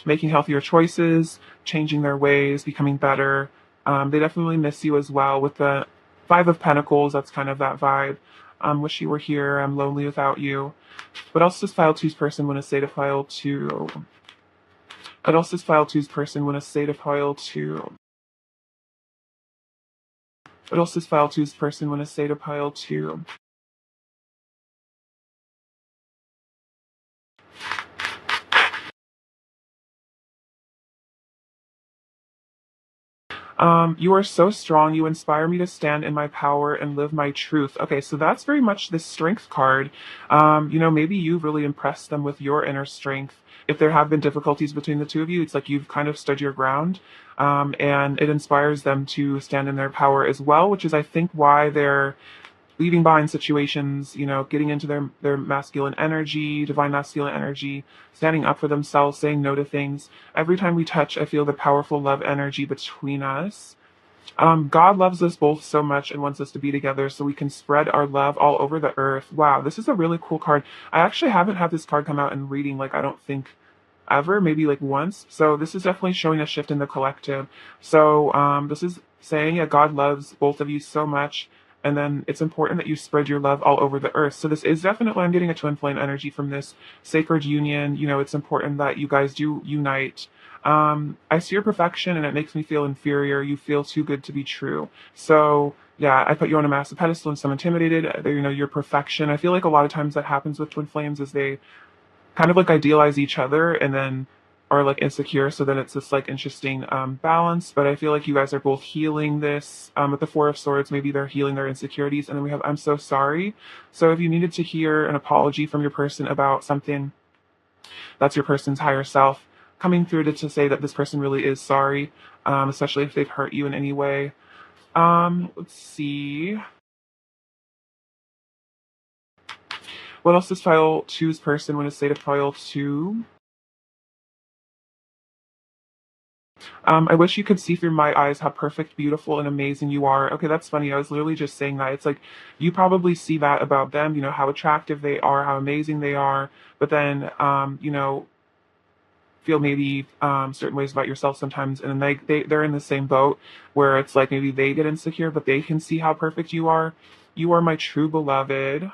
making healthier choices, changing their ways, becoming better. They definitely miss you as well. With the Five of Pentacles, that's kind of that vibe. Wish you were here. I'm lonely without you. What else does Pile 2's person want to say to Pile 2? What else does Pile 2's person want to say to Pile 2? What else does Pile 2's person want to say to Pile 2? You are so strong. You inspire me to stand in my power and live my truth. Okay, so that's very much the strength card. Maybe you've really impressed them with your inner strength. If there have been difficulties between the two of you, it's like you've kind of stood your ground. And it inspires them to stand in their power as well, which is, I think, why they're leaving behind situations, getting into their masculine energy, divine masculine energy, standing up for themselves, saying no to things. Every time we touch, I feel the powerful love energy between us. God loves us both so much and wants us to be together so we can spread our love all over the earth. Wow, this is a really cool card. I actually haven't had this card come out in reading, like, I don't think ever, maybe like once. So this is definitely showing a shift in the collective. So this is saying that God loves both of you so much, and then it's important that you spread your love all over the earth. So this is definitely, I'm getting a twin flame energy from this sacred union. It's important that you guys do unite. I see your perfection and it makes me feel inferior. You feel too good to be true. So yeah, I put you on a massive pedestal and so intimidated. Your perfection. I feel like a lot of times that happens with twin flames is they kind of like idealize each other and then are like insecure. So then it's this like interesting balance. But I feel like you guys are both healing this with the Four of Swords. Maybe they're healing their insecurities. And then we have I'm so sorry. So if you needed to hear an apology from your person about something, that's your person's higher self coming through to say that this person really is sorry, especially if they've hurt you in any way. Let's see. What else does pile two's person want to say to pile two? I wish you could see through my eyes how perfect, beautiful, and amazing you are. Okay, that's funny. I was literally just saying that. It's like you probably see that about them, how attractive they are, how amazing they are, but then, feel maybe certain ways about yourself sometimes. And then they're in the same boat where it's like maybe they get insecure, but they can see how perfect you are. You are my true beloved.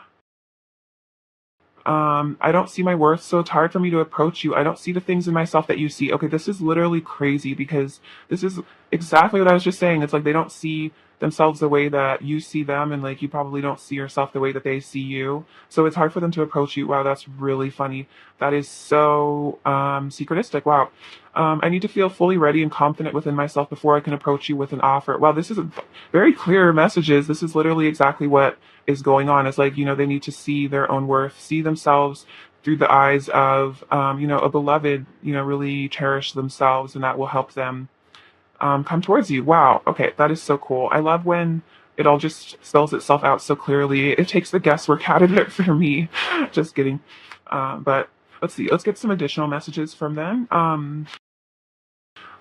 I don't see my worth, so it's hard for me to approach you. I don't see the things in myself that you see. Okay, this is literally crazy because this is exactly what I was just saying. It's like they don't see themselves the way that you see them, and like you probably don't see yourself the way that they see you. So it's hard for them to approach you. Wow, that's really funny. That is so secretistic. Wow. I need to feel fully ready and confident within myself before I can approach you with an offer. Wow, this is very clear messages. This is literally exactly what is going on. It's like, they need to see their own worth, see themselves through the eyes of, a beloved, really cherish themselves, and that will help them come towards you. Wow. Okay, that is so cool. I love when it all just spells itself out so clearly. It takes the guesswork out of it for me. Just kidding. But let's see. Let's get some additional messages from them.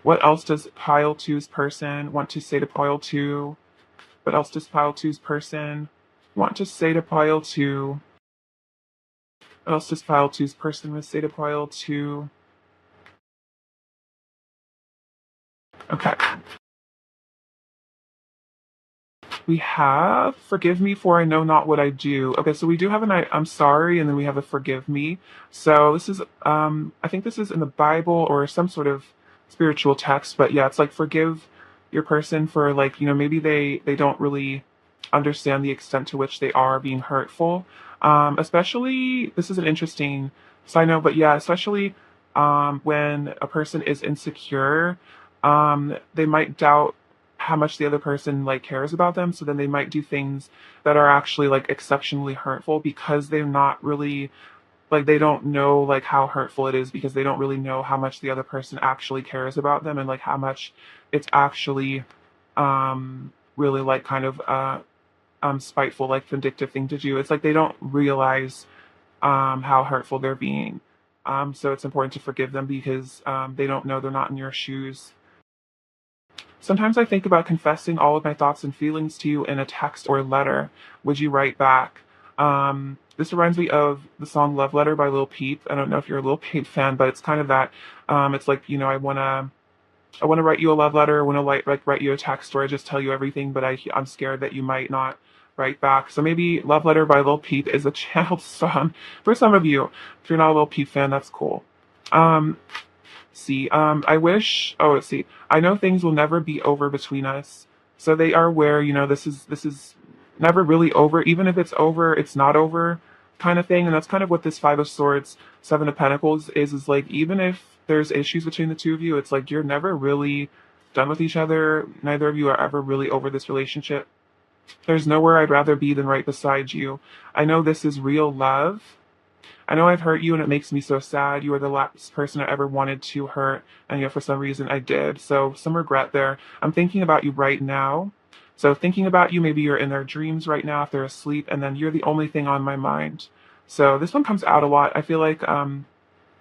What else does pile two's person want to say to pile two? What else does pile two's person want to say to pile two? What else does pile two's person want to say to pile two? Okay. We have forgive me for I know not what I do. Okay, so we do have an I'm sorry, and then we have a forgive me. So this is I think this is in the Bible or some sort of spiritual text, but yeah, it's like forgive your person for like, maybe they don't really understand the extent to which they are being hurtful. Especially this is an interesting side note, but yeah, especially when a person is insecure, they might doubt how much the other person like cares about them, so then they might do things that are actually like exceptionally hurtful because they're not really like they don't know like how hurtful it is because they don't really know how much the other person actually cares about them and like how much it's actually really like kind of spiteful, like vindictive thing to do. It's like they don't realize how hurtful they're being. So it's important to forgive them because they don't know, they're not in your shoes. Sometimes I think about confessing all of my thoughts and feelings to you in a text or letter. Would you write back? This reminds me of the song Love Letter by Lil Peep. I don't know if you're a Lil Peep fan, but it's kind of that. It's like, I wanna write you a love letter, I wanna like write you a text where I just tell you everything, but I'm scared that you might not write back. So maybe Love Letter by Lil Peep is a channeled song for some of you. If you're not a Lil Peep fan, that's cool. Um, see, I wish. Oh, let's see. I know things will never be over between us, so they are aware. This is never really over. Even if it's over, it's not over, kind of thing. And that's kind of what this Five of Swords, Seven of Pentacles is like. Even if there's issues between the two of you, it's like you're never really done with each other. Neither of you are ever really over this relationship. There's nowhere I'd rather be than right beside you. I know this is real love. I know I've hurt you and it makes me so sad. You are the last person I ever wanted to hurt, and yet for some reason I did. So some regret there. I'm thinking about you right now. So thinking about you, maybe you're in their dreams right now if they're asleep, and then you're the only thing on my mind. So this one comes out a lot. I feel like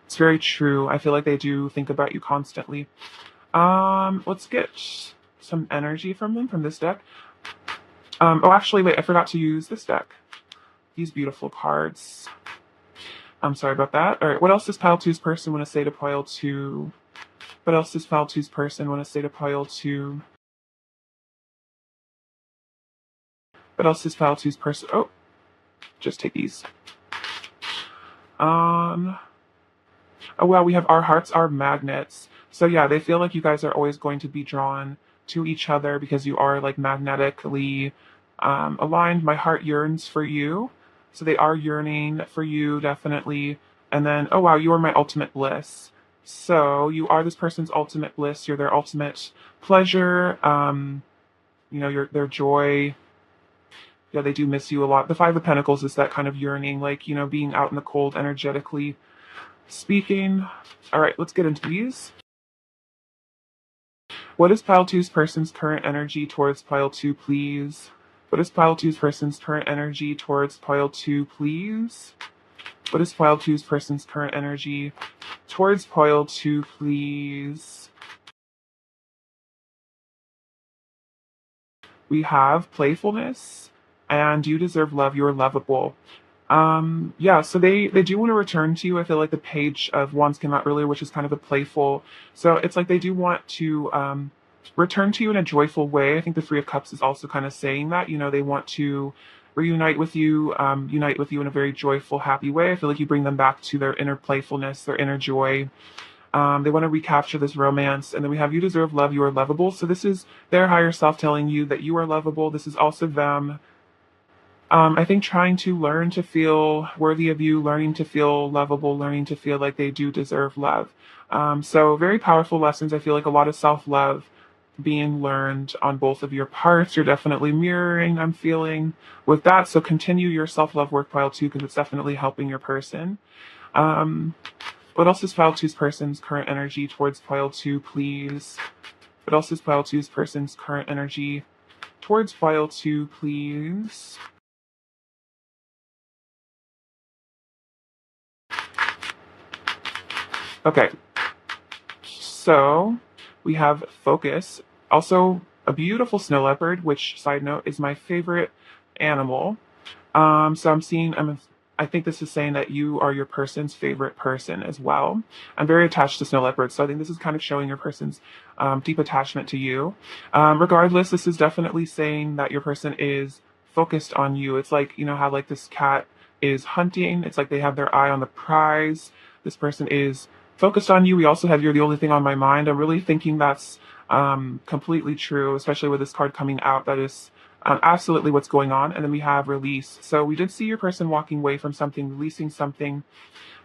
it's very true. I feel like they do think about you constantly. Let's get some energy from them from this deck. Oh, actually, wait, I forgot to use this deck. These beautiful cards. I'm sorry about that. All right, what else does pile two's person want to say to pile two? What else does pile two's person want to say to pile two? What else does pile two's person? Oh, just take these. Oh well, we have our hearts are magnets. So yeah, they feel like you guys are always going to be drawn to each other because you are like magnetically aligned. My heart yearns for you. So they are yearning for you, definitely. And then, oh wow, you are my ultimate bliss. So you are this person's ultimate bliss. You're their ultimate pleasure. You're their joy. Yeah, they do miss you a lot. The Five of Pentacles is that kind of yearning, like, being out in the cold energetically speaking. All right, let's get into these. What is pile two's person's current energy towards pile two, please? What is pile two's person's current energy towards pile two, please? What is pile two's person's current energy towards pile two, please? We have playfulness, and you deserve love. You're lovable. Yeah, so they do want to return to you. I feel like the Page of Wands came out earlier, which is kind of a playful. So it's like they do want to return to you in a joyful way. I think the Three of Cups is also kind of saying that. They want to reunite with you, unite with you in a very joyful, happy way. I feel like you bring them back to their inner playfulness, their inner joy. They want to recapture this romance. And then we have you deserve love, you are lovable. So this is their higher self telling you that you are lovable. This is also them I think trying to learn to feel worthy of you, learning to feel lovable, learning to feel like they do deserve love. So very powerful lessons. I feel like a lot of self-love being learned on both of your parts. You're definitely mirroring, I'm feeling, with that. So continue your self-love work, pile two, because it's definitely helping your person. Um, what else is pile two's person's current energy towards pile two, please? What else is pile two's person's current energy towards pile two, please? Okay, so we have focus. Also, a beautiful snow leopard, which, side note, is my favorite animal. So I think this is saying that you are your person's favorite person as well. I'm very attached to snow leopards, so I think this is kind of showing your person's deep attachment to you. Regardless, this is definitely saying that your person is focused on you. It's like, how like this cat is hunting. It's like they have their eye on the prize. This person is focused on you. We also have you're the only thing on my mind. I'm really thinking that's completely true, especially with this card coming out. That is absolutely what's going on. And then we have release. So we did see your person walking away from something, releasing something.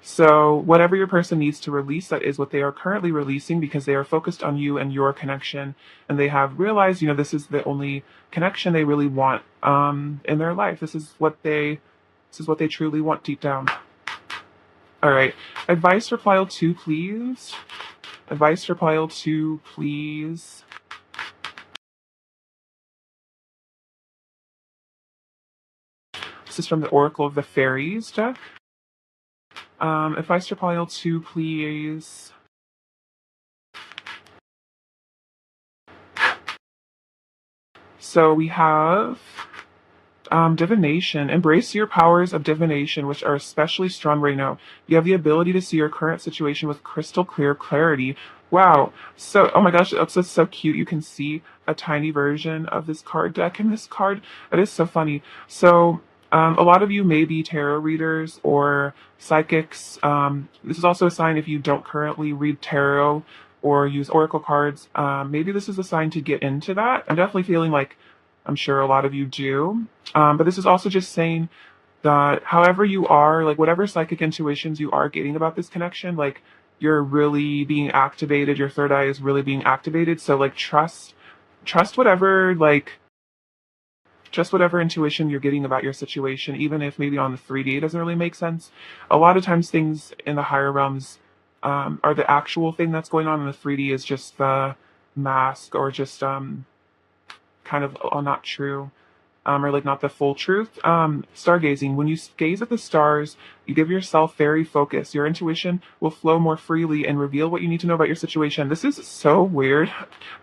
So whatever your person needs to release, that is what they are currently releasing because they are focused on you and your connection. And they have realized, this is the only connection they really want in their life. This is what they truly want deep down. All right. Advice for pile two, please. Advice for pile two, please. This is from the Oracle of the Fairies deck. Advice for pile two, please. So we have divination. Embrace your powers of divination, which are especially strong right now. You have the ability to see your current situation with crystal clear clarity. Wow. So, oh my gosh, that's so cute. You can see a tiny version of this card deck in this card. It is so funny. So, a lot of you may be tarot readers or psychics. This is also a sign if you don't currently read tarot or use oracle cards. Maybe this is a sign to get into that. I'm definitely feeling like I'm sure a lot of you do. But this is also just saying that however you are, like whatever psychic intuitions you are getting about this connection, like you're really being activated. Your third eye is really being activated. So like trust whatever, just whatever intuition you're getting about your situation, even if maybe on the 3D it doesn't really make sense. A lot of times things in the higher realms are the actual thing that's going on, and the 3D is just the mask or just kind kind of not true, or like not the full truth. Stargazing. When you gaze at the stars, you give yourself very focus. Your intuition will flow more freely and reveal what you need to know about your situation. This is so weird.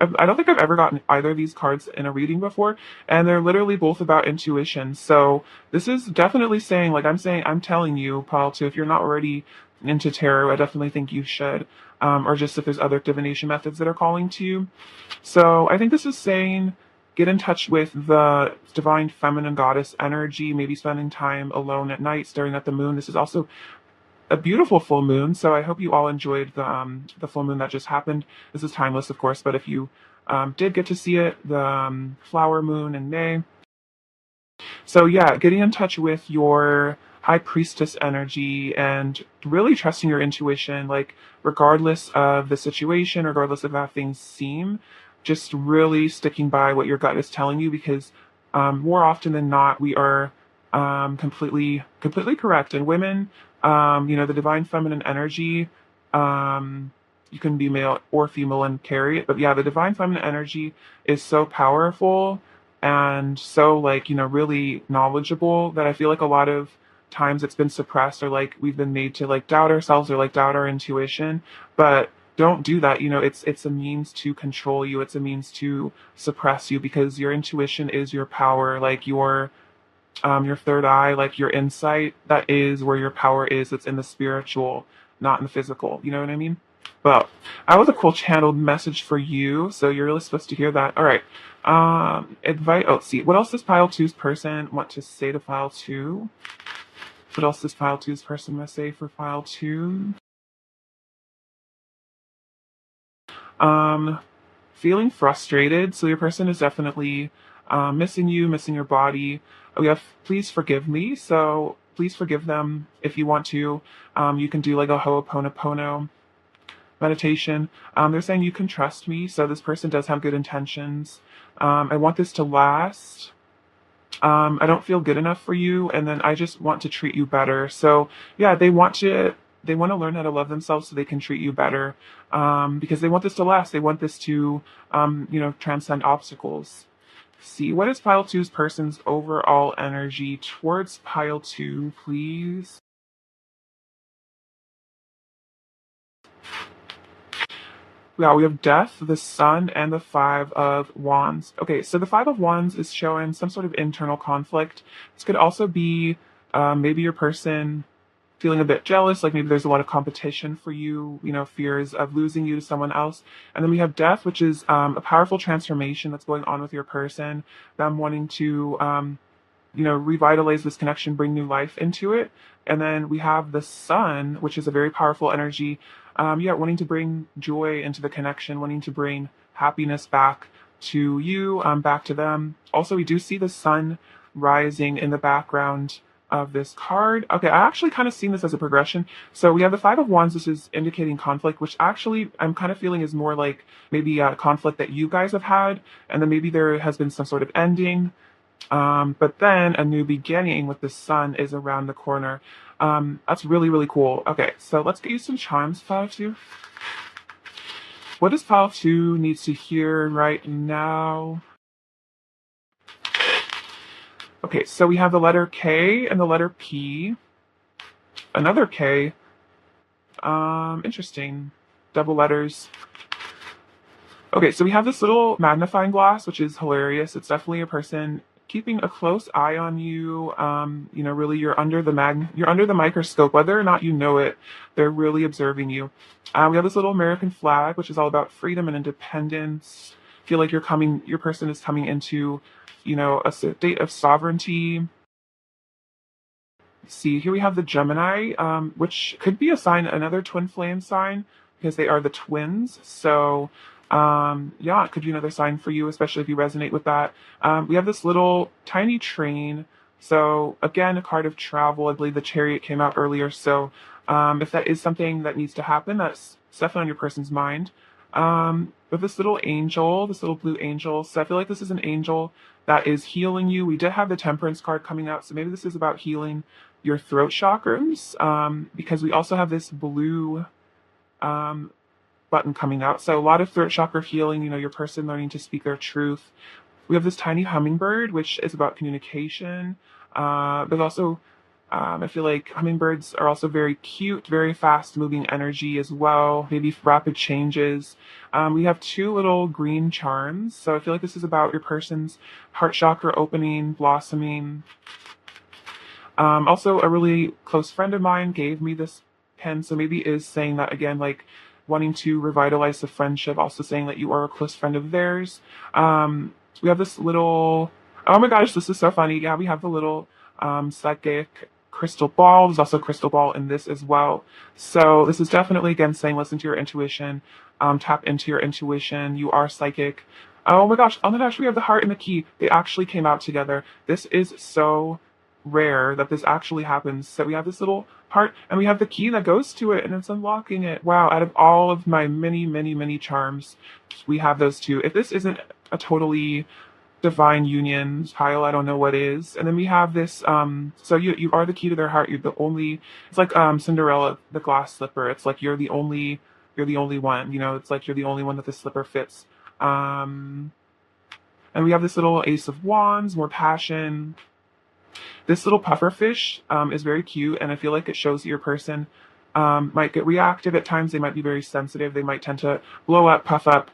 I don't think I've ever gotten either of these cards in a reading before, and they're literally both about intuition. So this is definitely saying, like I'm telling you, Paul, too, if you're not already into tarot, I definitely think you should. Or just if there's other divination methods that are calling to you. So I think this is saying get in touch with the divine feminine goddess energy, maybe spending time alone at night staring at the moon. This is also a beautiful full moon, so I hope you all enjoyed the full moon that just happened. This is timeless, of course, but if you did get to see it, the flower moon in May. So yeah, getting in touch with your high priestess energy and really trusting your intuition, like regardless of the situation, regardless of how things seem, just really sticking by what your gut is telling you because more often than not, we are completely correct. And women, the divine feminine energy, you can be male or female and carry it. But yeah, the divine feminine energy is so powerful and so like really knowledgeable that I feel like a lot of times it's been suppressed or like we've been made to like doubt ourselves or like doubt our intuition, but don't do that. It's a means to control you, it's a means to suppress you because your intuition is your power, like your third eye, like your insight. That is where your power is. It's in the spiritual, not in the physical. You know what I mean? Well, that was a cool channeled message for you. So you're really supposed to hear that. All right. Advice. Oh, see. What else does pile two's person want to say to file two? What else does pile two's person want to say for file two? Feeling frustrated. So your person is definitely missing you, missing your body. We have please forgive me. So please forgive them if you want to. You can do like a ho'oponopono meditation. They're saying you can trust me. So this person does have good intentions. I want this to last. I don't feel good enough for you, and then I just want to treat you better. So yeah, they want to learn how to love themselves so they can treat you better. Because they want this to last. They want this to transcend obstacles. See, what is pile two's person's overall energy towards pile two, please? Yeah, we have Death, the Sun, and the Five of Wands. Okay, so the Five of Wands is showing some sort of internal conflict. This could also be maybe your person feeling a bit jealous, like maybe there's a lot of competition for you, fears of losing you to someone else. And then we have Death, which is a powerful transformation that's going on with your person, them wanting to revitalize this connection, bring new life into it. And then we have the Sun, which is a very powerful energy. Wanting to bring joy into the connection, wanting to bring happiness back to you, back to them. Also, we do see the sun rising in the background of this card. Okay, I actually kind of seen this as a progression. So we have the Five of Wands. This is indicating conflict, which actually I'm kind of feeling is more like maybe a conflict that you guys have had, and then maybe there has been some sort of ending. But then a new beginning with the sun is around the corner. That's really, really cool. Okay, so let's get you some chimes, File 2. What does File 2 needs to hear right now? Okay, so we have the letter K and the letter P. Another K. Interesting. Double letters. Okay, so we have this little magnifying glass, which is hilarious. It's definitely a person keeping a close eye on you. Really you're under the microscope, whether or not you know it. They're really observing you. We have this little American flag, which is all about freedom and independence. Feel like your person is coming into, a state of sovereignty. See, here we have the Gemini, which could be a sign, another twin flame sign, because they are the twins. So it could be another sign for you, especially if you resonate with that. We have this little tiny train. So again, a card of travel. I believe the Chariot came out earlier. So if that is something that needs to happen, that's definitely on your person's mind. With this little angel, this little blue angel. So I feel like this is an angel that is healing you. We did have the Temperance card coming out. So maybe this is about healing your throat chakras. Because we also have this blue button coming out. So a lot of throat chakra healing, your person learning to speak their truth, We have this tiny hummingbird, which is about communication. There's also, I feel like hummingbirds are also very cute, very fast moving energy as well, maybe rapid changes. We have two little green charms. So I feel like this is about your person's heart chakra opening, blossoming. Also, a really close friend of mine gave me this pen, so maybe is saying that again, like wanting to revitalize the friendship, also saying that you are a close friend of theirs. We have this little, oh my gosh, this is so funny. Yeah, we have the little psychic crystal ball. There's also a crystal ball in this as well. So this is definitely again saying listen to your intuition, tap into your intuition. You are psychic. Oh my gosh, we have the heart and the key. They actually came out together. This is so rare that this actually happens. So we have this little part and we have the key that goes to it and it's unlocking it. Wow, out of all of my many charms, we have those two. If this isn't a totally divine union pile, I don't know what is. And then we have this so you are the key to their heart. You're the only, it's like Cinderella, the glass slipper. It's like you're the only one, it's like you're the only one that the slipper fits. And we have this little ace of wands, more passion. This little pufferfish is very cute, and I feel like it shows that your person might get reactive at times. They might be very sensitive. They might tend to blow up, puff up,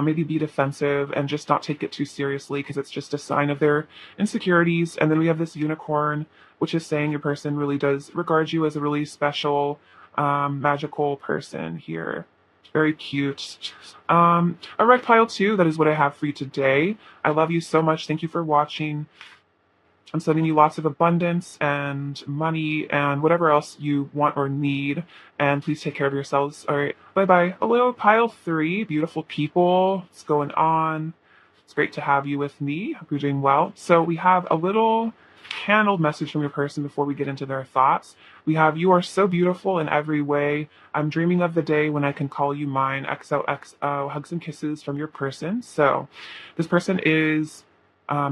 maybe be defensive, and just not take it too seriously because it's just a sign of their insecurities. And then we have this unicorn, which is saying your person really does regard you as a really special, magical person here. Very cute. All right, pile two, that is what I have for you today. I love you so much. Thank you for watching. I'm sending you lots of abundance and money and whatever else you want or need. And please take care of yourselves. All right. Bye bye. Hello, pile three. Beautiful people. What's going on? It's great to have you with me. Hope you're doing well. So we have a little handled message from your person before we get into their thoughts. We have, you are so beautiful in every way. I'm dreaming of the day when I can call you mine. XOXO. Hugs and kisses from your person. So this person is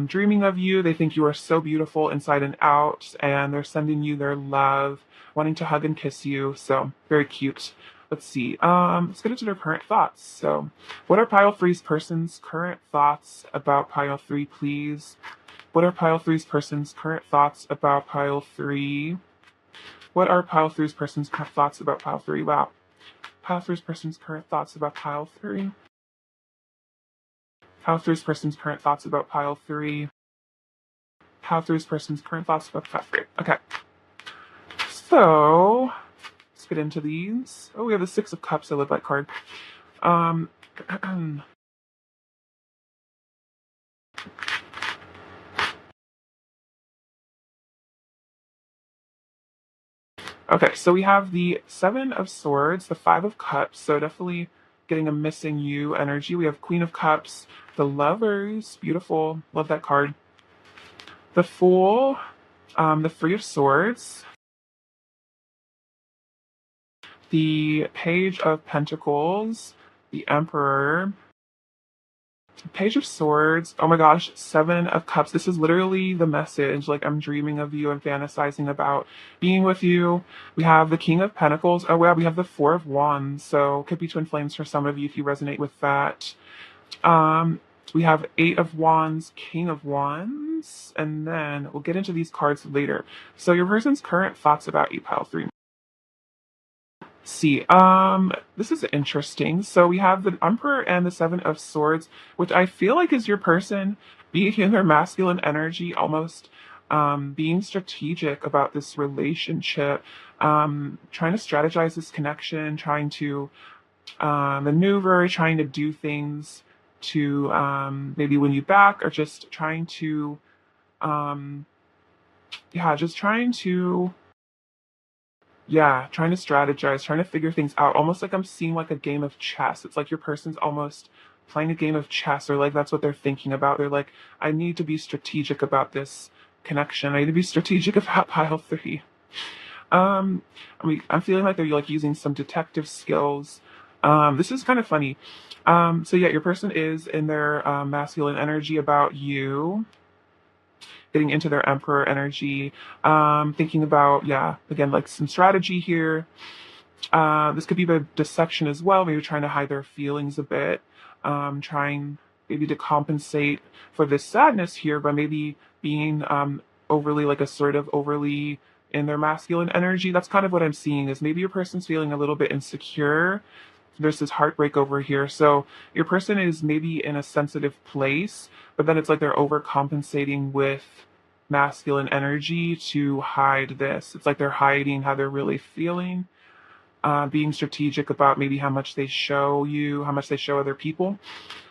dreaming of you. They think you are so beautiful inside and out, and they're sending you their love, wanting to hug and kiss you. So very cute. Let's see. Let's get into their current thoughts. So, what are pile three's person's current thoughts about pile three, please? What are pile three's person's current thoughts about pile three? What are pile three's person's current thoughts about pile three? Wow. Pile three's person's current thoughts about pile three. Pile three's person's current thoughts about pile three. Pile three's person's current thoughts about pile three. Okay. So let's get into these. Oh, we have the Six of Cups. I love that card. Okay, so we have the Seven of Swords, the Five of Cups, so definitely getting a missing you energy. We have Queen of Cups, the Lovers, beautiful, love that card. The Fool, the Three of Swords, the Page of Pentacles, the Emperor, Page of Swords. Oh my gosh, Seven of Cups. This is literally the message. Like, I'm dreaming of you and fantasizing about being with you. We have the King of Pentacles. Oh wow, we have the Four of Wands. So could be twin flames for some of you if you resonate with that. We have Eight of Wands, King of Wands, and then we'll get into these cards later. So your person's current thoughts about you, pile three. See, this is interesting. So we have the Emperor and the Seven of Swords, which I feel like is your person being in their masculine energy, almost being strategic about this relationship, trying to strategize this connection, trying to maneuver, trying to do things to maybe win you back, or just trying to, just trying to strategize, trying to figure things out, almost like I'm seeing like a game of chess. It's like your person's almost playing a game of chess, or like that's what they're thinking about. They're like, I need to be strategic about this connection. I need to be strategic about pile three. I'm feeling like they're like using some detective skills. This is kind of funny. So yeah, your person is in their masculine energy about you, getting into their emperor energy, thinking about, again, like some strategy here. This could be the deception as well, maybe trying to hide their feelings a bit, trying, maybe to compensate for this sadness here by maybe being overly like assertive, overly in their masculine energy. That's kind of what I'm seeing, is maybe your person's feeling a little bit insecure. There's this heartbreak over here. So your person is maybe in a sensitive place, but then it's like they're overcompensating with masculine energy to hide this. It's like they're hiding how they're really feeling, being strategic about maybe how much they show you, how much they show other people.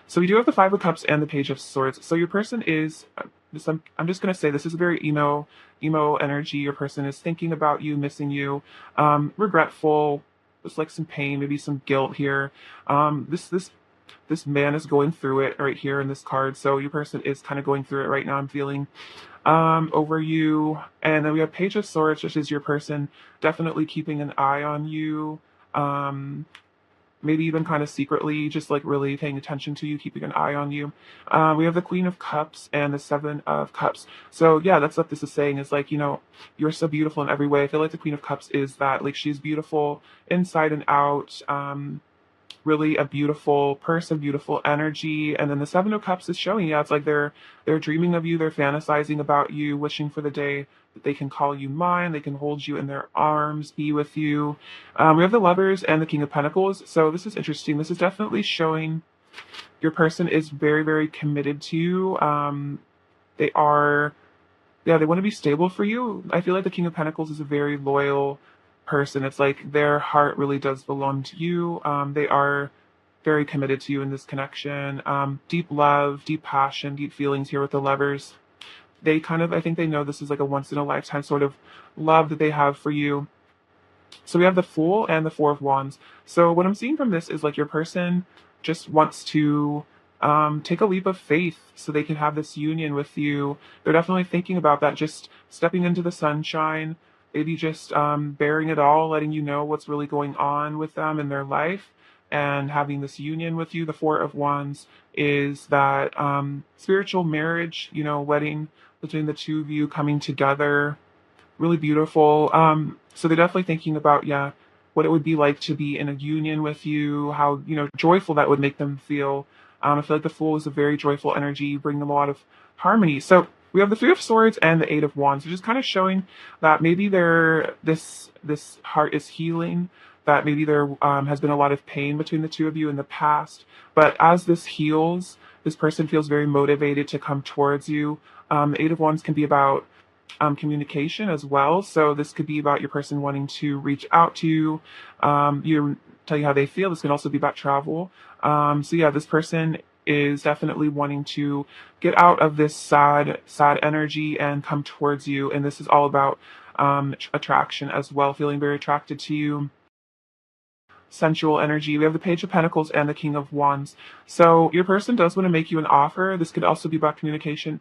So we do have the Five of Cups and the Page of Swords. So your person is, I'm just going to say this is a very emo energy. Your person is thinking about you, missing you, regretful. There's like some pain, maybe some guilt here. This man is going through it right here in this card. So your person is kind of going through it right now, I'm feeling, over you. And then we have Page of Swords, which is your person definitely keeping an eye on you. Maybe even kind of secretly, just like really paying attention to you, keeping an eye on you. We have the Queen of Cups and the Seven of Cups. So yeah, that's what this is saying, is like, you're so beautiful in every way. I feel like the Queen of Cups is that, like, she's beautiful inside and out. Really a beautiful person, beautiful energy. And then the Seven of Cups is showing, yeah, it's like they're dreaming of you, they're fantasizing about you, wishing for the day that they can call you mine, they can hold you in their arms, be with you. We have the Lovers and the King of Pentacles. So this is interesting. This is definitely showing your person is very, very committed to you. They are, yeah, they want to be stable for you. I feel like the King of Pentacles is a very loyal person. It's like their heart really does belong to you. They are very committed to you in this connection. Deep love, deep passion, deep feelings here with the Lovers. They kind of, I think they know this is like a once in a lifetime sort of love that they have for you. So we have the Fool and the Four of Wands. So what I'm seeing from this is like your person just wants to take a leap of faith so they can have this union with you. They're definitely thinking about that, just stepping into the sunshine, maybe just bearing it all, letting you know what's really going on with them in their life, and having this union with you. The Four of Wands is that spiritual marriage, wedding between the two of you coming together, really beautiful. So they're definitely thinking about, yeah, what it would be like to be in a union with you, how, joyful that would make them feel. I feel like the Fool is a very joyful energy, bring them a lot of harmony. So we have the Three of Swords and the Eight of Wands, which is kind of showing that maybe this heart is healing, that maybe there has been a lot of pain between the two of you in the past. But as this heals, this person feels very motivated to come towards you. Eight of Wands can be about communication as well. So this could be about your person wanting to reach out to you, tell you how they feel. This can also be about travel. So yeah, this person is definitely wanting to get out of this sad energy and come towards you. And this is all about attraction as well, feeling very attracted to you. Sensual energy. We have the Page of Pentacles and the King of Wands. So your person does want to make you an offer. This could also be about communication.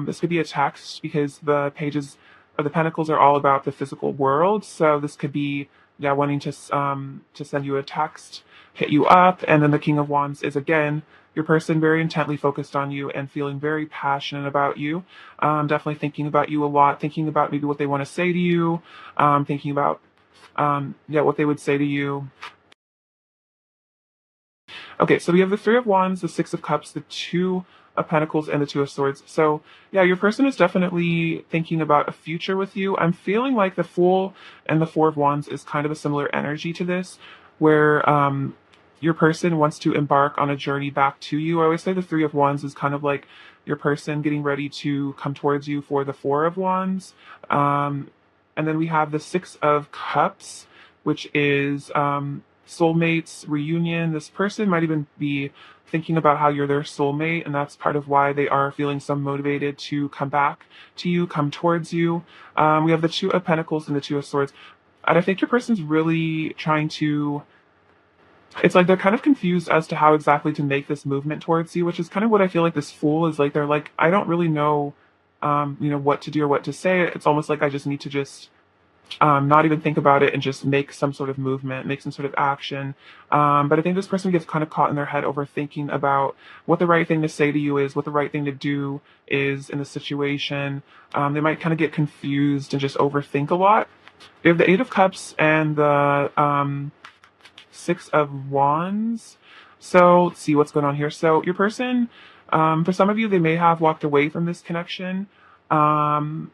This could be a text, because the pages of the Pentacles are all about the physical world. So this could be, yeah, wanting to send you a text, hit you up. And then the King of Wands is, again, your person very intently focused on you and feeling very passionate about you. Definitely thinking about you a lot, thinking about maybe what they want to say to you, thinking about what they would say to you. Okay, so we have the Three of Wands, the Six of Cups, the Two of Pentacles, and the Two of Swords. So yeah, your person is definitely thinking about a future with you. I'm feeling like the Fool and the Four of Wands is kind of a similar energy to this, where your person wants to embark on a journey back to you. I always say the Three of Wands is kind of like your person getting ready to come towards you for the Four of Wands. And then we have the Six of Cups, which is soulmates, reunion. This person might even be thinking about how you're their soulmate, and that's part of why they are feeling so motivated to come back to you, come towards you. We have the Two of Pentacles and the Two of Swords. And I think your person's really trying to, it's like they're kind of confused as to how exactly to make this movement towards you, which is kind of what I feel like this Fool is like. They're like, I don't really know, what to do or what to say. It's almost like I just need to just not even think about it and just make some sort of movement, make some sort of action. But I think this person gets kind of caught in their head overthinking about what the right thing to say to you is, what the right thing to do is in the situation. They might kind of get confused and just overthink a lot. We have the Eight of Cups and the Six of Wands. So let's see what's going on here. So your person, for some of you, they may have walked away from this connection. Um,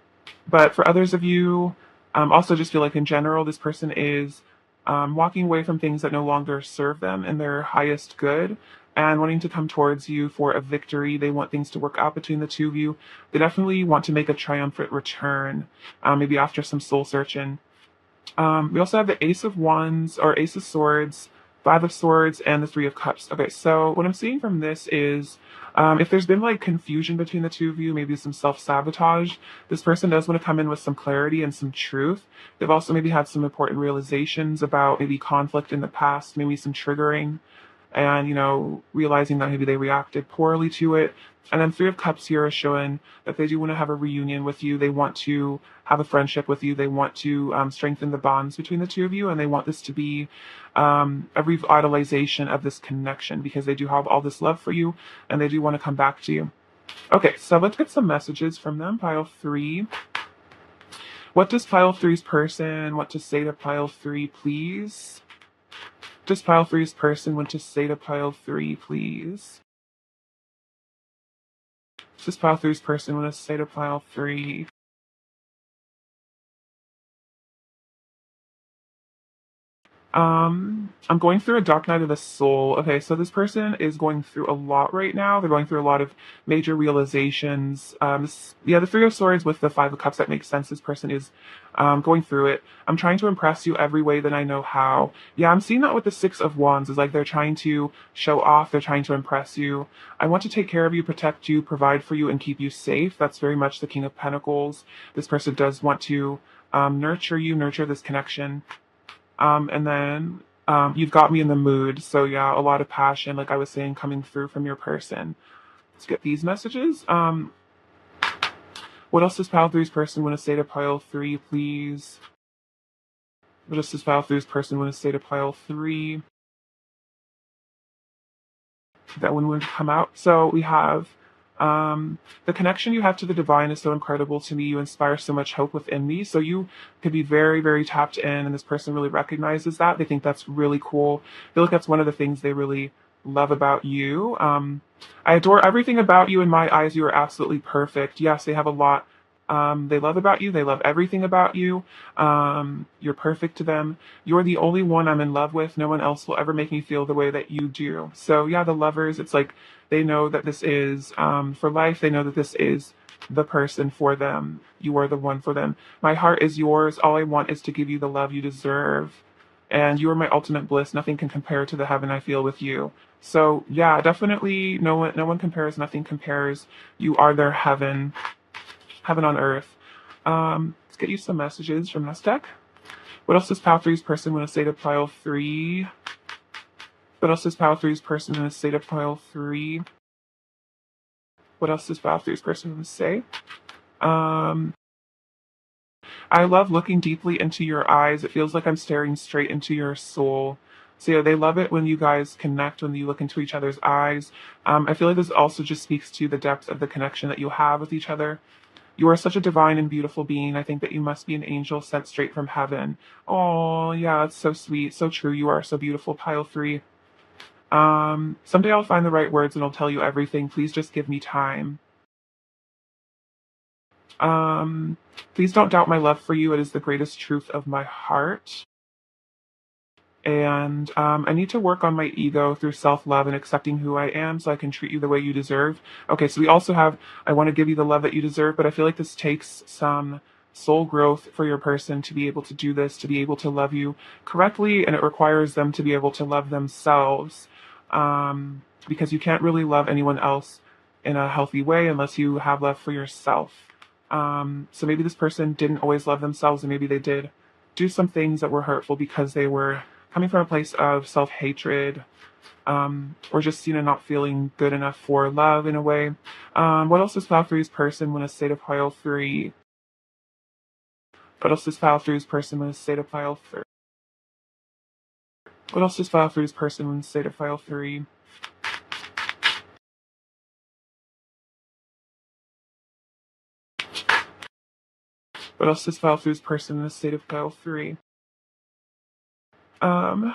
but for others of you, also just feel like in general, this person is walking away from things that no longer serve them in their highest good and wanting to come towards you for a victory. They want things to work out between the two of you. They definitely want to make a triumphant return, maybe after some soul searching. We also have the Ace of Wands or Ace of Swords, Five of Swords, and the Three of Cups. Okay, so what I'm seeing from this is if there's been like confusion between the two of you, maybe some self sabotage, this person does want to come in with some clarity and some truth. They've also maybe had some important realizations about maybe conflict in the past, maybe some triggering and realizing that maybe they reacted poorly to it. And then Three of Cups here is showing that they do want to have a reunion with you. They want to have a friendship with you. They want to strengthen the bonds between the two of you, and they want this to be a revitalization of this connection because they do have all this love for you, and they do want to come back to you. Okay, so let's get some messages from them. Pile 3. What does pile 3's person want to say to pile 3, please? Does pile 3's person want to say to pile 3, please? Does pile 3's person want to say to pile 3? I'm going through a dark night of the soul. Okay, so this person is going through a lot right now. They're going through a lot of major realizations. The Three of Swords with the Five of Cups, that makes sense. This person is going through it. I'm trying to impress you every way that I know how. Yeah, I'm seeing that with the Six of Wands. Is like they're trying to show off. They're trying to impress you. I want to take care of you, protect you, provide for you, and keep you safe. That's very much the King of Pentacles. This person does want to nurture you, nurture this connection. And then you've got me in the mood. So yeah, a lot of passion, like I was saying, coming through from your person. Let's get these messages. What else does pile 3's person want to say to pile 3, please? What else does pile 3's person want to say to pile 3? That one would come out. So we have the connection you have to the divine is so incredible to me. You inspire so much hope within me. So you could be very, very tapped in, and this person really recognizes that. They think that's really cool. I feel like that's one of the things they really love about you. I adore everything about you. In my eyes, you are absolutely perfect. Yes, they have a lot they love about you. They love everything about you. You're perfect to them. You're the only one I'm in love with. No one else will ever make me feel the way that you do. So yeah, the lovers, it's like they know that this is for life. They know that this is the person for them. You are the one for them. My heart is yours. All I want is to give you the love you deserve. And you are my ultimate bliss. Nothing can compare to the heaven I feel with you. So yeah, definitely no one compares, nothing compares. You are their heaven. Heaven on earth. Let's get you some messages from this deck. What else does pile 3's person want to say to pile 3? What else does pile 3's person want to say to pile 3? What else does pile 3's person want to say? I love looking deeply into your eyes. It feels like I'm staring straight into your soul. So yeah, they love it when you guys connect, when you look into each other's eyes. I feel like this also just speaks to the depth of the connection that you have with each other. You are such a divine and beautiful being. I think that you must be an angel sent straight from heaven. Oh, yeah, it's so sweet, so true. You are so beautiful, pile 3. Someday I'll find the right words and I'll tell you everything. Please just give me time. Please don't doubt my love for you. It is the greatest truth of my heart. And I need to work on my ego through self-love and accepting who I am so I can treat you the way you deserve. Okay, so we also have, I want to give you the love that you deserve, but I feel like this takes some soul growth for your person to be able to do this, to be able to love you correctly, and it requires them to be able to love themselves because you can't really love anyone else in a healthy way unless you have love for yourself. So maybe this person didn't always love themselves, and maybe they did do some things that were hurtful because they were coming from a place of self-hatred, or just, not feeling good enough for love in a way. What else does pile 3's person want to say to pile 3? What else does pile 3's person want to say to pile 3? What else does pile 3's person want to say to pile 3? What else does pile 3's person want to say to pile 3? Um,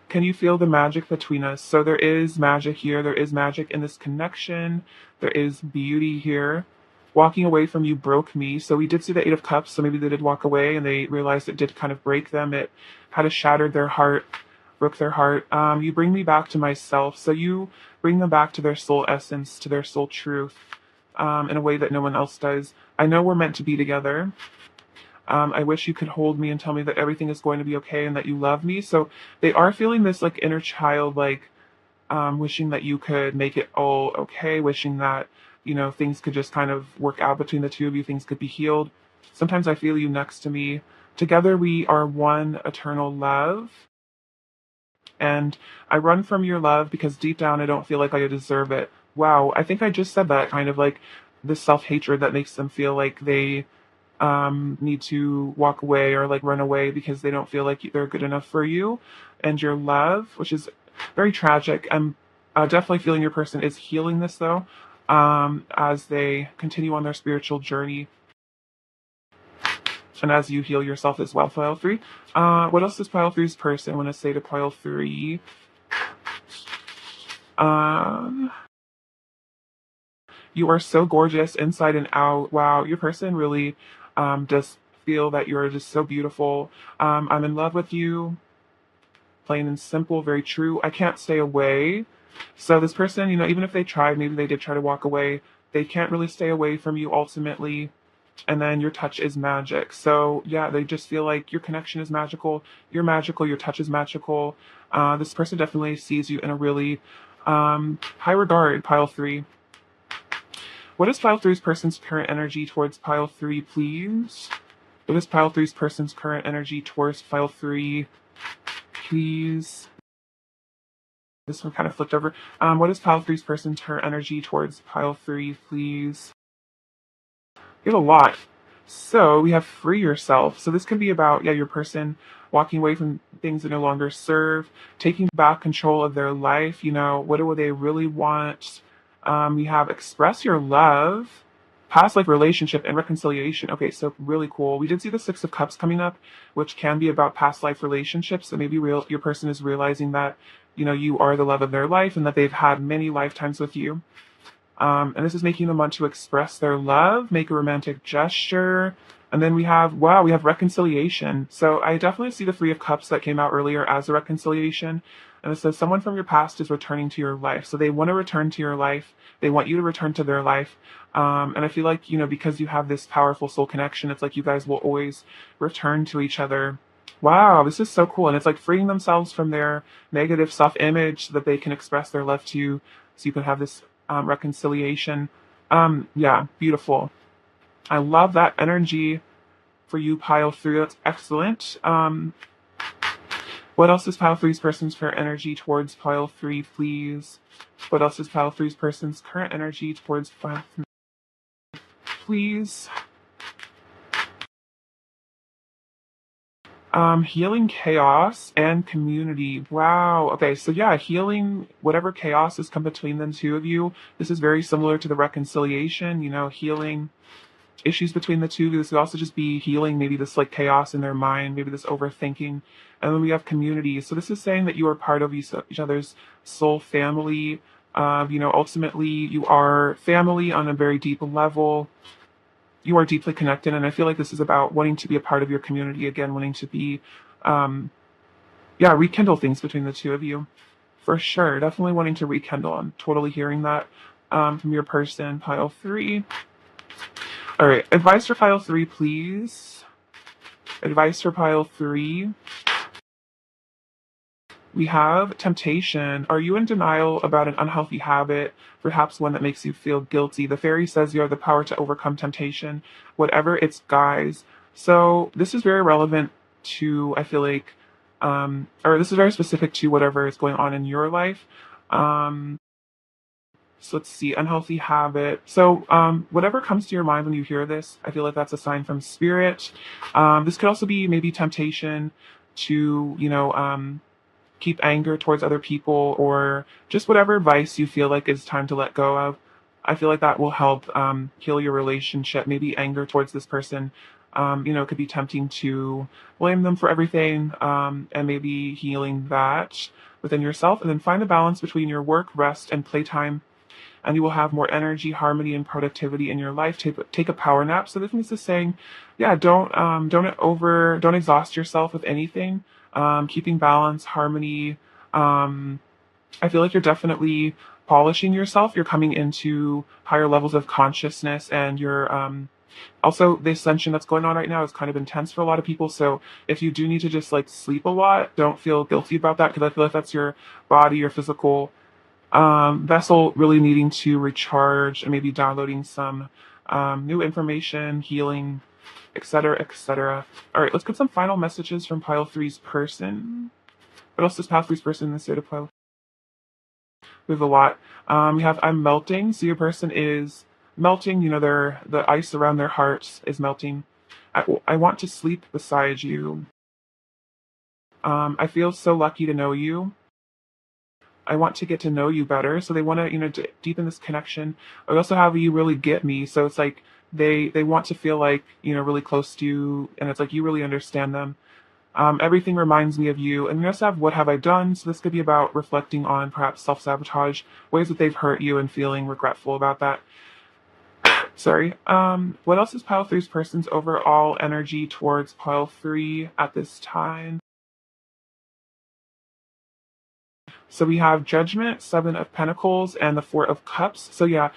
Can you feel the magic between us? So there is magic here. There is magic in this connection. There is beauty here. Walking away from you broke me. So we did see the Eight of Cups. So maybe they did walk away and they realized it did kind of break them. It had shattered their heart, broke their heart. You bring me back to myself. So you bring them back to their soul essence, to their soul truth, in a way that no one else does. I know we're meant to be together. I wish you could hold me and tell me that everything is going to be okay and that you love me. So they are feeling this like inner child, like wishing that you could make it all okay, wishing that, things could just kind of work out between the two of you, things could be healed. Sometimes I feel you next to me. Together we are one eternal love. And I run from your love because deep down I don't feel like I deserve it. Wow, I think I just said that, kind of like this self-hatred that makes them feel like they need to walk away or like run away because they don't feel like they're good enough for you and your love, which is very tragic. I'm definitely feeling your person is healing this though, as they continue on their spiritual journey and as you heal yourself as well. Pile three. What else does pile three's person want to say to pile three? You are so gorgeous inside and out. Wow, your person really does feel that you're just so beautiful. I'm in love with you. Plain and simple, very true. I can't stay away. So this person, even if they tried, maybe they did try to walk away, they can't really stay away from you ultimately. And then your touch is magic. So yeah, they just feel like your connection is magical. You're magical. Your touch is magical. This person definitely sees you in a really high regard, pile three. What is pile three's person's current energy towards pile three, please? What is pile three's person's current energy towards pile three, please? This one kind of flipped over. What is pile three's person's current energy towards pile three, please? You have a lot. So we have free yourself. So this could be about, your person walking away from things that no longer serve, taking back control of their life. What do they really want? We have express your love, past life relationship, and reconciliation. Okay, so really cool. We did see the Six of Cups coming up, which can be about past life relationships. So maybe your person is realizing that, you are the love of their life and that they've had many lifetimes with you. And this is making them want to express their love, make a romantic gesture. And then we have reconciliation. So I definitely see the Three of Cups that came out earlier as a reconciliation. And it says someone from your past is returning to your life. So they want to return to your life. They want you to return to their life. And I feel like, because you have this powerful soul connection, it's like you guys will always return to each other. Wow, this is so cool. And it's like freeing themselves from their negative self-image so that they can express their love to you. So you can have this reconciliation. Yeah, beautiful. I love that energy for you, pile three. That's excellent. What else is pile three's person's current energy towards pile three, please? What else is pile three's person's current energy towards pile three, please? Healing chaos and community. Wow. Okay, so yeah, healing whatever chaos has come between the two of you. This is very similar to the reconciliation, healing issues between the two. This could also just be healing maybe this like chaos in their mind, maybe this overthinking. And then we have community. So this is saying that you are part of each other's soul family. Ultimately you are family on a very deep level. You are deeply connected, and I feel like this is about wanting to be a part of your community again, wanting to be, rekindle things between the two of you, for sure. Definitely wanting to rekindle. I'm totally hearing that from your person, pile three. All right, advice for pile three, please. Advice for pile three. We have temptation. Are you in denial about an unhealthy habit, perhaps one that makes you feel guilty? The fairy says you have the power to overcome temptation, whatever its guise. So this is very relevant to, I feel like, or this is very specific to whatever is going on in your life. So let's see, unhealthy habit. So whatever comes to your mind when you hear this, I feel like that's a sign from spirit. This could also be maybe temptation to, keep anger towards other people, or just whatever vice you feel like is time to let go of. I feel like that will help heal your relationship. Maybe anger towards this person It could be tempting to blame them for everything, and maybe healing that within yourself, and then find the balance between your work, rest, and playtime, and you will have more energy, harmony, and productivity in your life. Take a power nap. So this means is saying, yeah, don't exhaust yourself with anything. Keeping balance, harmony. Um, I feel like you're definitely polishing yourself. You're coming into higher levels of consciousness, and you're also, the ascension that's going on right now is kind of intense for a lot of people. So if you do need to just like sleep a lot, don't feel guilty about that, because I feel like that's your body, your physical vessel really needing to recharge, and maybe downloading some new information, healing, etc., etc. All right, let's get some final messages from pile three's person. What else does pile three's person in the state of pile? We have a lot. We have I'm melting. So your person is melting. The ice around their hearts is melting. I want to sleep beside you. I feel so lucky to know you. I want to get to know you better. So they want to, deepen this connection. I also have you really get me. So it's like they want to feel like, really close to you, and it's like you really understand them. Everything reminds me of you. And we also have what have I done? So this could be about reflecting on perhaps self-sabotage, ways that they've hurt you and feeling regretful about that. Sorry. What else is pile three's person's overall energy towards pile three at this time? So we have Judgment, Seven of Pentacles, and the Four of Cups. So yeah,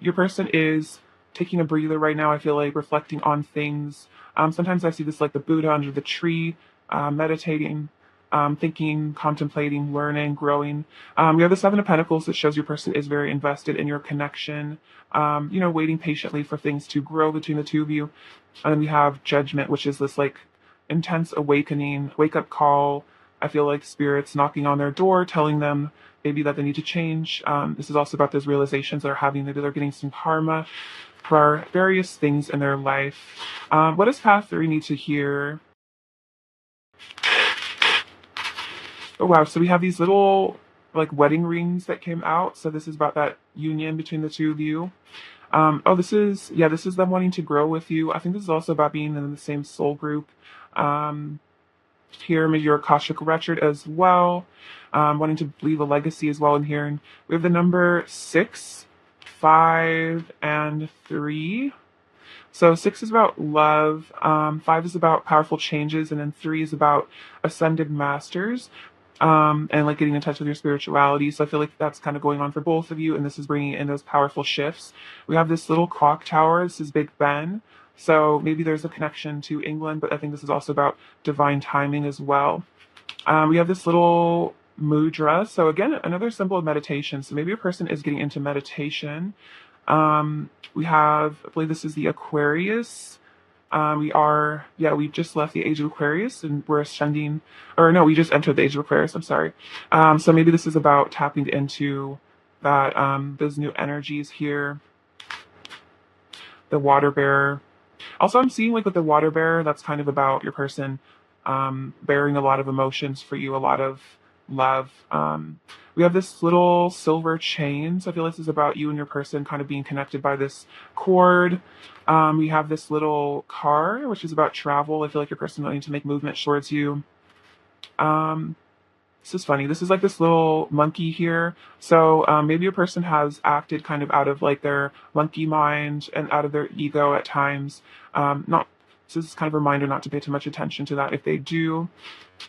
your person is taking a breather right now. I feel like reflecting on things. Sometimes I see this like the Buddha under the tree, meditating, thinking, contemplating, learning, growing. We have the Seven of Pentacles that shows your person is very invested in your connection. Waiting patiently for things to grow between the two of you. And then we have Judgment, which is this like intense awakening, wake up call. I feel like spirits knocking on their door, telling them maybe that they need to change. This is also about those realizations they're having. Maybe they're getting some karma for various things in their life. What does path three need to hear? Oh wow, so we have these little like wedding rings that came out. So this is about that union between the two of you. This is them wanting to grow with you. I think this is also about being in the same soul group. Here, maybe your Akashic record as well, wanting to leave a legacy as well in here. And we have the number 6, 5, and 3. So 6 is about love, 5 is about powerful changes, and then 3 is about ascended masters, and like getting in touch with your spirituality. So I feel like that's kind of going on for both of you, and this is bringing in those powerful shifts. We have this little clock tower. This is Big Ben. So maybe there's a connection to England, but I think this is also about divine timing as well. We have this little mudra. So again, another symbol of meditation. So maybe a person is getting into meditation. We have, I believe this is the Aquarius. We just left the age of Aquarius, and we're ascending, or no, we just entered the age of Aquarius. I'm sorry. So maybe this is about tapping into that, those new energies here. The water bearer. Also, I'm seeing like with the water bearer, that's kind of about your person bearing a lot of emotions for you, a lot of love. We have this little silver chain. So I feel this is about you and your person kind of being connected by this cord. We have this little car, which is about travel. I feel like your person wanting to make movement towards you. This is funny. This is like this little monkey here. So maybe a person has acted kind of out of like their monkey mind and out of their ego at times. Not. So this is kind of a reminder not to pay too much attention to that if they do.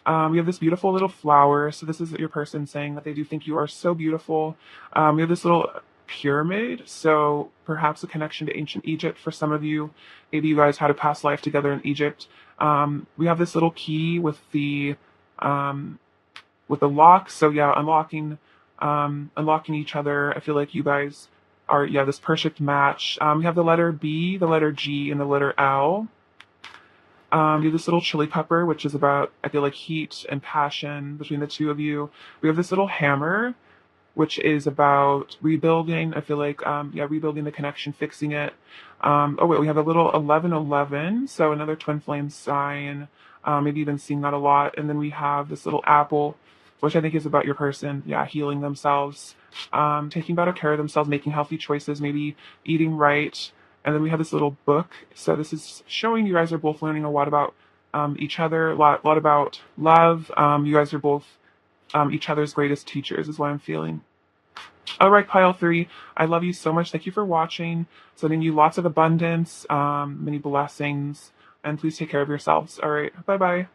We have this beautiful little flower. So this is your person saying that they do think you are so beautiful. We have this little pyramid. So perhaps a connection to ancient Egypt for some of you. Maybe you guys had a past life together in Egypt. We have this little key with the lock. So yeah, unlocking each other. I feel like you guys are this perfect match. We have the letter B, the letter G, and the letter L. You have this little chili pepper, which is about, I feel like, heat and passion between the two of you. We have this little hammer, which is about rebuilding. I feel like, rebuilding the connection, fixing it. We have a little 1111, so another twin flame sign. Maybe you've been seeing that a lot. And then we have this little apple, which I think is about your person, healing themselves, taking better care of themselves, making healthy choices, maybe eating right, And then we have this little book. So this is showing you guys are both learning a lot about each other, a lot about love. You guys are both each other's greatest teachers, is what I'm feeling. All right, pile three. I love you so much. Thank you for watching. Sending you lots of abundance, many blessings, and please take care of yourselves. All right, bye bye.